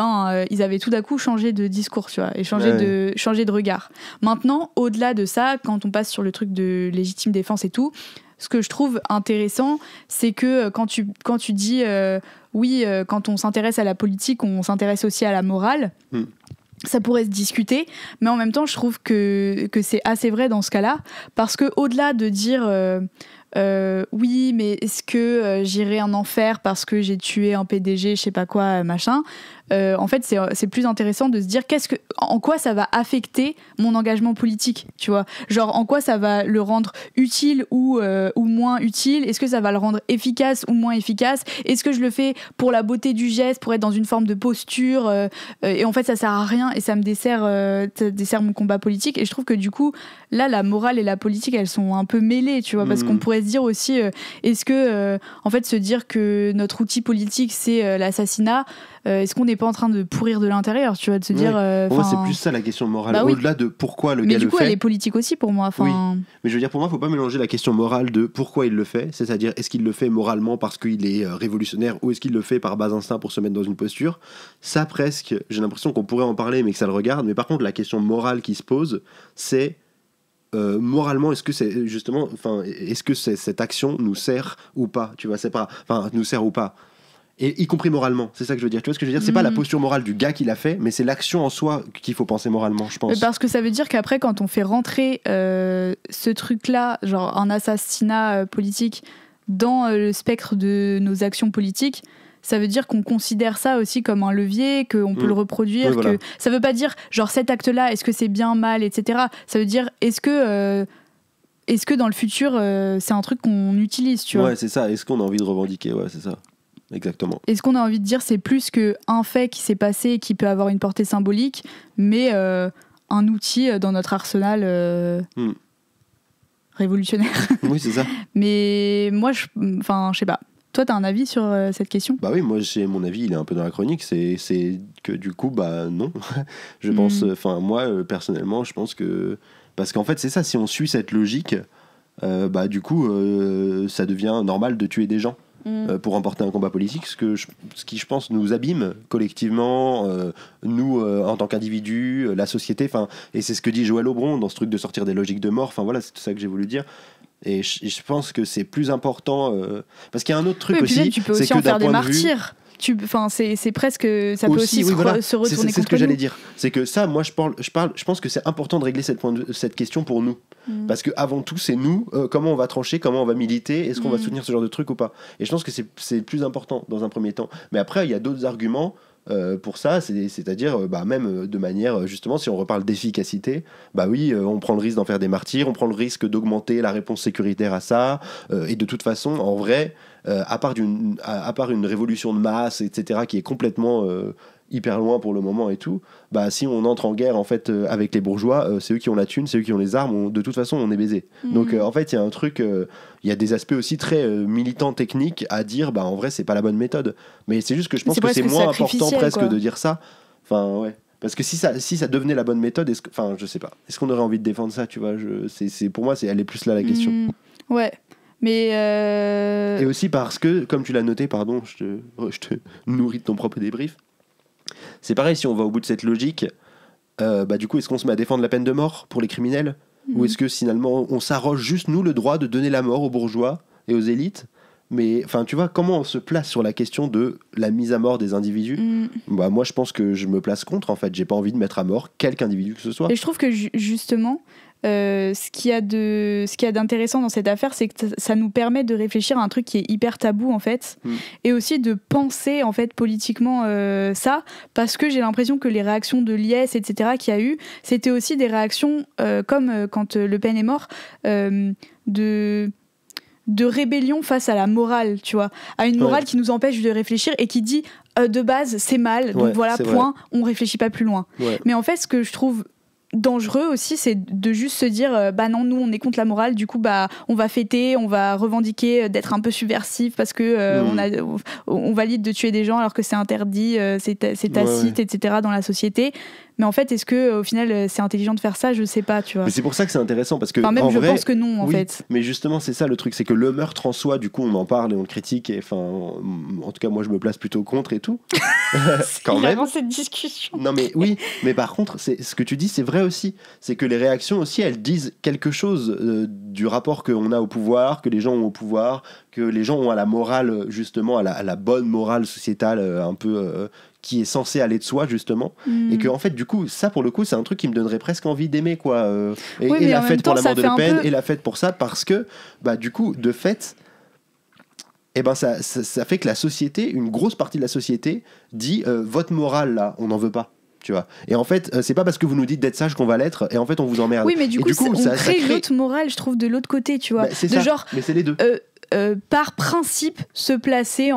ils avaient tout d'un coup changé de discours, tu vois, et changé de regard. Maintenant, au-delà de ça, quand on passe sur le truc de légitime défense et tout, ce que je trouve intéressant, c'est que quand tu dis quand on s'intéresse à la politique, on s'intéresse aussi à la morale. Ça pourrait se discuter, mais en même temps, je trouve que c'est assez vrai dans ce cas-là, parce que au-delà de dire oui, mais est-ce que j'irai en enfer parce que j'ai tué un PDG, je sais pas quoi, machin. En fait, c'est plus intéressant de se dire en quoi ça va affecter mon engagement politique, tu vois. Genre, en quoi ça va le rendre utile ou moins utile. Est-ce que ça va le rendre efficace ou moins efficace. Est-ce que je le fais pour la beauté du geste, pour être dans une forme de posture et en fait, ça sert à rien et ça me dessert mon combat politique. Et je trouve que du coup, là, la morale et la politique, elles sont un peu mêlées, tu vois, parce qu'on pourrait se dire aussi, est-ce que, en fait, se dire que notre outil politique, c'est l'assassinat, est-ce qu'on n'est pas en train de pourrir de l'intérieur, tu vois, de se dire... Moi, c'est plus ça la question morale, au-delà de pourquoi le gars le fait. Mais du coup, elle est politique aussi pour moi. Oui. Mais je veux dire, pour moi, il ne faut pas mélanger la question morale de pourquoi il le fait, c'est-à-dire est-ce qu'il le fait moralement parce qu'il est révolutionnaire ou est-ce qu'il le fait par bas instinct pour se mettre dans une posture. Ça, presque, j'ai l'impression qu'on pourrait en parler mais que ça le regarde. Mais par contre, la question morale qui se pose, c'est... moralement, est-ce que c'est justement, est-ce que cette action nous sert ou pas, tu vois, nous sert ou pas, et y compris moralement, c'est ça que je veux dire, tu vois ce que je veux dire, c'est pas la posture morale du gars qui l'a fait, mais c'est l'action en soi qu'il faut penser moralement, je pense. Parce que ça veut dire qu'après, quand on fait rentrer ce truc-là, genre un assassinat politique, dans le spectre de nos actions politiques, ça veut dire qu'on considère ça aussi comme un levier, qu'on peut le reproduire. Oui, voilà. Ça veut pas dire, genre, cet acte-là, est-ce que c'est bien, mal, etc. Ça veut dire, est-ce que dans le futur, c'est un truc qu'on utilise, tu vois. Ouais, c'est ça. Est-ce qu'on a envie de revendiquer ? Ouais, c'est ça. Exactement. Est-ce qu'on a envie de dire c'est plus qu'un fait qui s'est passé et qui peut avoir une portée symbolique, mais un outil dans notre arsenal révolutionnaire. Oui, c'est ça. Mais moi, je sais pas. Toi, t'as un avis sur cette question ? Bah oui, moi, mon avis, il est un peu dans la chronique. C'est que du coup, bah non. Je pense, moi, personnellement, je pense que... Parce qu'en fait, c'est ça, si on suit cette logique, bah du coup, ça devient normal de tuer des gens. Pour remporter un combat politique, ce qui je pense nous abîme collectivement, nous en tant qu'individus, la société, et c'est ce que dit Joël Aubron dans ce truc de sortir des logiques de mort, voilà, c'est tout ça que j'ai voulu dire. Et je pense que c'est plus important parce qu'il y a un autre truc aussi, tu peux aussi en faire des martyrs. C'est presque, ça peut aussi se retourner contre nous. C'est ce que j'allais dire. C'est que ça, moi, je pense que c'est important de régler cette question pour nous. Parce que avant tout, c'est nous, comment on va trancher, comment on va militer, est-ce qu'on va soutenir ce genre de truc ou pas. Et je pense que c'est le plus important dans un premier temps. Mais après, il y a d'autres arguments pour ça, c'est-à-dire même de manière, justement, si on reparle d'efficacité, bah oui, on prend le risque d'en faire des martyrs, on prend le risque d'augmenter la réponse sécuritaire à ça, et de toute façon, en vrai, à part une révolution de masse, etc., qui est complètement hyper loin pour le moment et tout, bah si on entre en guerre en fait avec les bourgeois, c'est eux qui ont la thune, c'est eux qui ont les armes, de toute façon on est baisé. Donc en fait il y a un truc, il y a des aspects aussi très militants techniques à dire, bah en vrai c'est pas la bonne méthode, mais c'est juste que je pense que c'est moins important presque de dire ça, ouais. Parce que si ça devenait la bonne méthode, je sais pas, est-ce qu'on aurait envie de défendre ça, tu vois, pour moi elle est plus là la question. Ouais. Mais Et aussi parce que, comme tu l'as noté, pardon, je te nourris de ton propre débrief. C'est pareil, si on va au bout de cette logique, du coup, est-ce qu'on se met à défendre la peine de mort pour les criminels ? Ou est-ce que finalement, on s'arroge juste, nous, le droit de donner la mort aux bourgeois et aux élites ? Mais, tu vois, comment on se place sur la question de la mise à mort des individus ? Moi, je pense que je me place contre, en fait. J'ai pas envie de mettre à mort quelque individu que ce soit. Et je trouve que, justement... ce qu'il y a d'intéressant dans cette affaire, c'est que ça nous permet de réfléchir à un truc qui est hyper tabou en fait, et aussi de penser en fait politiquement ça, parce que j'ai l'impression que les réactions de Liès, etc., qu'il y a eu, c'était aussi des réactions comme quand Le Pen est mort, de rébellion face à la morale, tu vois, à une morale qui nous empêche de réfléchir et qui dit de base c'est mal, donc voilà, point, on réfléchit pas plus loin. Mais en fait, ce que je trouve dangereux aussi, c'est de juste se dire non, nous on est contre la morale, du coup on va fêter, on va revendiquer d'être un peu subversif parce que on valide de tuer des gens alors que c'est interdit, c'est tacite, etc. dans la société. Mais en fait, est-ce que au final c'est intelligent de faire ça ? Je sais pas, tu vois. Mais c'est pour ça que c'est intéressant parce que je pense que non, en fait. Mais justement, c'est ça le truc, c'est que le meurtre en soi, du coup, on en parle et on le critique. Et en tout cas, moi, je me place plutôt contre et tout. Quand même. Cette discussion. Non, mais oui. Mais par contre, ce que tu dis, c'est vrai aussi. C'est que les réactions aussi, elles disent quelque chose du rapport qu'on a au pouvoir, que les gens ont au pouvoir, que les gens ont à la morale, justement, à la bonne morale sociétale, un peu. Qui est censé aller de soi justement, et que en fait du coup ça pour le coup c'est un truc qui me donnerait presque envie d'aimer quoi, et la fête pour la mort de Le Pen et la fête pour ça, parce que du coup de fait ça fait que la société, une grosse partie de la société dit votre morale là on n'en veut pas, tu vois. Et en fait, c'est pas parce que vous nous dites d'être sage qu'on va l'être, et en fait on vous emmerde. Oui, mais du coup on crée une autre morale, je trouve, de l'autre côté, tu vois. C'est ça, genre, mais c'est les deux. Par principe, se placer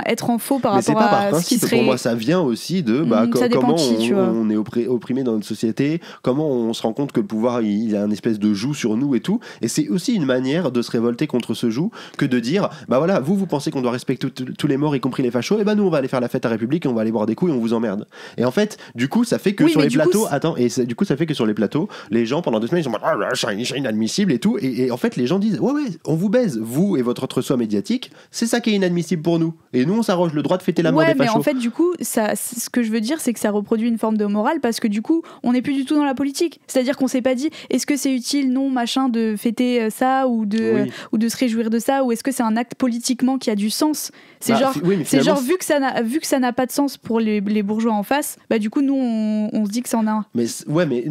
être en faux par rapport pas par à principe, ce qui serait... Pour moi ça vient aussi de comment on est opprimé dans notre société, comment on se rend compte que le pouvoir il a une espèce de joug sur nous et tout, et c'est aussi une manière de se révolter contre ce joug que de dire voilà, vous pensez qu'on doit respecter tous les morts y compris les fachos, et nous on va aller faire la fête à République et on va aller boire des coups et on vous emmerde. Et en fait du coup ça fait que sur les plateaux du coup ça fait que sur les plateaux les gens pendant 2 semaines ils sont c'est inadmissible et tout, et en fait les gens disent ouais on vous baise, vous et votre entre-soi médiatique, c'est ça qui est inadmissible pour nous, et nous on s'arroge le droit de fêter la mort des fachos. Mais en fait du coup ce que je veux dire c'est que ça reproduit une forme de morale, parce que du coup on n'est plus du tout dans la politique, c'est-à-dire qu'on s'est pas dit est-ce que c'est utile, non, machin, de fêter ça ou de se réjouir de ça, ou est-ce que c'est un acte politiquement qui a du sens. C'est vu que ça n'a pas de sens pour les bourgeois en face, du coup nous on se dit que ça en a un.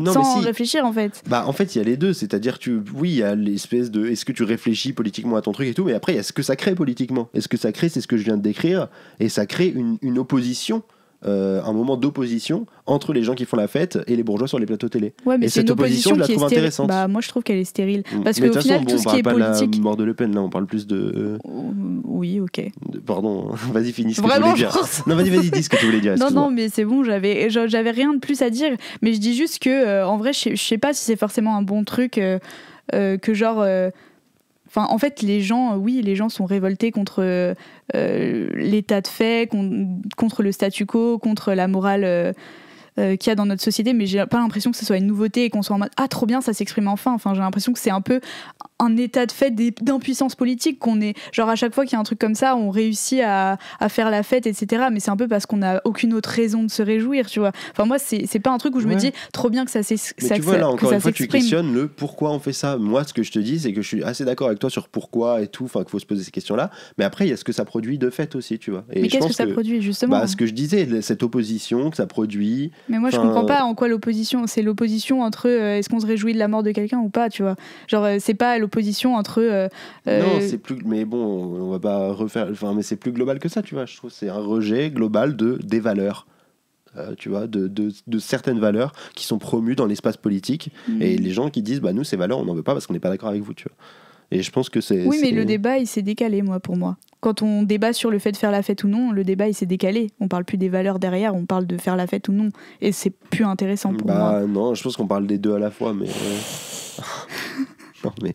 Sans réfléchir en fait. En fait il y a les deux, c'est-à-dire il y a l'espèce de est-ce que tu réfléchis politiquement à ton truc et tout, mais après il y a ce que ça crée politiquement. Est-ce que ça crée c'est ce que je viens de décrire, et ça crée une opposition, un moment d'opposition entre les gens qui font la fête et les bourgeois sur les plateaux télé. Ouais, mais et c'est cette une opposition je la qui est trouve stérile. intéressante. Bah, moi, je trouve qu'elle est stérile. Parce Mais qu'au de toute final, façon, tout ce qui est on parle pas politique. de la mort de Le Pen, là, on parle plus de. Oui, ok. Pardon, vas-y, finis ce que Vraiment, tu voulais dire. Non, vas-y, dis ce que tu voulais dire. Non, excuse-moi. non, mais c'est bon, j'avais rien de plus à dire. Mais je dis juste que, en vrai, je sais pas si c'est forcément un bon truc que genre. Enfin, en fait, les gens sont révoltés contre l'état de fait, contre le statu quo, contre la morale qu'il y a dans notre société, mais j'ai pas l'impression que ce soit une nouveauté et qu'on soit en mode ah trop bien, ça s'exprime enfin. Enfin, j'ai l'impression que c'est un peu un état de fait d'impuissance politique, qu'on est genre à chaque fois qu'il y a un truc comme ça, on réussit à faire la fête, etc. Mais c'est un peu parce qu'on n'a aucune autre raison de se réjouir, tu vois. Enfin, moi, c'est pas un truc où je me dis trop bien que ça s'exprime. Mais tu vois, là, encore une fois, tu questionnes le pourquoi on fait ça. Moi, ce que je te dis, c'est que je suis assez d'accord avec toi sur pourquoi et tout, enfin, qu'il faut se poser ces questions-là. Mais après, il y a ce que ça produit de fait aussi, tu vois. Et mais qu'est-ce que ça produit, justement? Ce que je disais, cette opposition que ça produit. Mais moi, je comprends pas en quoi l'opposition. C'est l'opposition entre est-ce qu'on se réjouit de la mort de quelqu'un ou pas, tu vois. Genre, c'est pas l'opposition entre. Non, c'est plus. Mais bon, on va pas refaire. Enfin, mais c'est plus global que ça, tu vois. Je trouve que c'est un rejet global des valeurs. Tu vois, de certaines valeurs qui sont promues dans l'espace politique. Et les gens qui disent, bah, nous, ces valeurs, on n'en veut pas parce qu'on n'est pas d'accord avec vous, tu vois. Et je pense que c'est. Oui, mais le débat, il s'est décalé, pour moi. Quand on débat sur le fait de faire la fête ou non, le débat, il s'est décalé. On parle plus des valeurs derrière, on parle de faire la fête ou non. Et c'est plus intéressant pour moi. Non, je pense qu'on parle des deux à la fois, mais. Non, mais.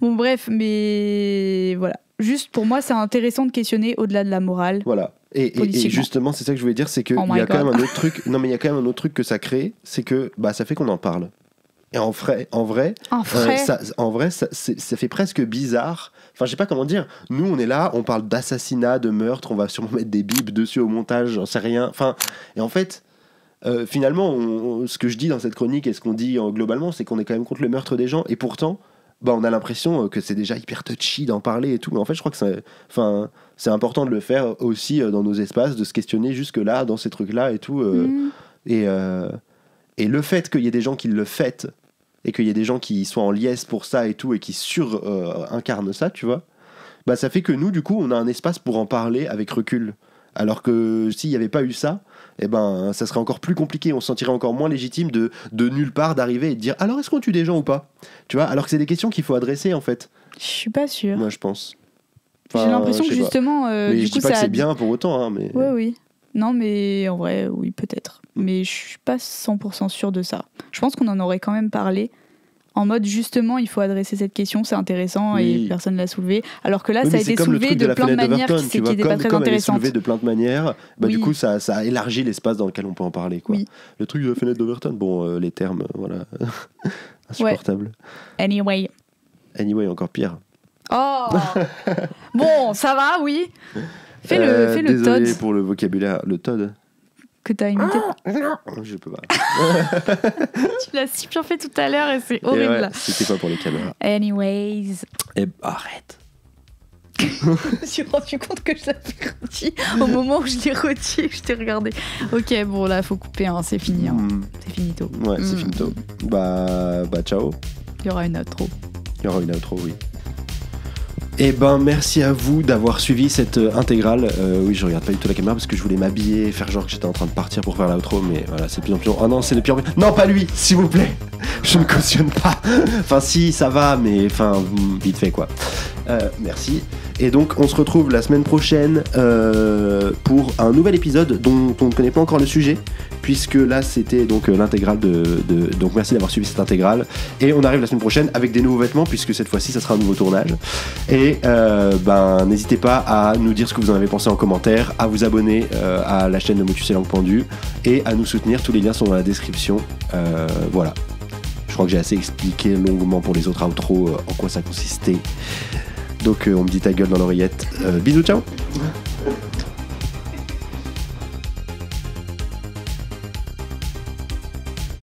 Bon, bref, mais voilà. Juste pour moi, c'est intéressant de questionner au-delà de la morale. Voilà. Et justement, c'est ça que je voulais dire, c'est qu'il y a quand même un autre truc. Non, mais il y a quand même un autre truc que ça crée, c'est que ça fait qu'on en parle. Et en vrai, ça fait presque bizarre. Enfin, je sais pas comment dire. Nous, on est là, on parle d'assassinat, de meurtre, on va sûrement mettre des bips dessus au montage, j'en sais rien. Enfin, et en fait, finalement, ce que je dis dans cette chronique et ce qu'on dit globalement, c'est qu'on est quand même contre le meurtre des gens. Et pourtant, on a l'impression que c'est déjà hyper touchy d'en parler et tout. Mais en fait, je crois que c'est important de le faire aussi dans nos espaces, de se questionner jusque-là, dans ces trucs-là et tout. Et le fait qu'il y ait des gens qui le fêtent et qu'il y ait des gens qui soient en liesse pour ça et tout et qui incarnent ça, tu vois, ça fait que nous, du coup, on a un espace pour en parler avec recul. Alors que s'il n'y avait pas eu ça, ça serait encore plus compliqué. On se sentirait encore moins légitime de nulle part d'arriver et de dire alors est-ce qu'on tue des gens ou pas, tu vois, alors que c'est des questions qu'il faut adresser en fait. Je suis pas sûre. Moi, je pense. J'ai l'impression que justement, mais du je coup, dis pas ça que c'est bien pour autant, hein, mais. Oui. Non, mais en vrai, oui, peut-être. Mais je suis pas 100% sûre de ça. Je pense qu'on en aurait quand même parlé. En mode, justement, il faut adresser cette question, c'est intéressant et personne l'a soulevé. Alors que là, ça a été soulevé de plein de manières qui n'étaient pas très intéressantes. Comme elle est soulevée de plein de manières, du coup, ça élargit l'espace dans lequel on peut en parler, quoi. Oui. Le truc de la fenêtre d'Overton, les termes, voilà, insupportables. Ouais. Anyway, encore pire. Oh bon, ça va, oui. Fais le désolé Todd. Pour le vocabulaire, le Todd. Que t'as imité. Je peux pas. Tu l'as si bien fait tout à l'heure et c'est horrible. Ouais, c'était pas pour les caméras. Anyways. Arrête. Je me suis rendu compte que je l'avais redit au moment où je l'ai redit, je t'ai regardé. Ok, bon là, faut couper, hein, c'est fini. Hein. C'est finito. Ouais, c'est finito. Ciao. Il y aura une outro. Oui. Et merci à vous d'avoir suivi cette intégrale. Oui, je regarde pas du tout la caméra parce que je voulais m'habiller, faire genre que j'étais en train de partir pour faire l'outro, mais voilà, c'est de plus en plus. Oh non, c'est de pire en pire. Non, pas lui, s'il vous plaît. Je ne cautionne pas. Enfin, si, ça va, mais vite fait quoi. Merci. Et donc, on se retrouve la semaine prochaine pour un nouvel épisode dont on ne connaît pas encore le sujet, puisque là, c'était donc l'intégrale donc merci d'avoir suivi cette intégrale. Et on arrive la semaine prochaine avec des nouveaux vêtements, puisque cette fois-ci, ça sera un nouveau tournage. Et n'hésitez pas à nous dire ce que vous en avez pensé en commentaire, à vous abonner à la chaîne de Motus et Langue Pendue, et à nous soutenir. Tous les liens sont dans la description. Voilà. Je crois que j'ai assez expliqué longuement pour les autres outros en quoi ça consistait. Donc on me dit ta gueule dans l'oreillette. Bisous, ciao.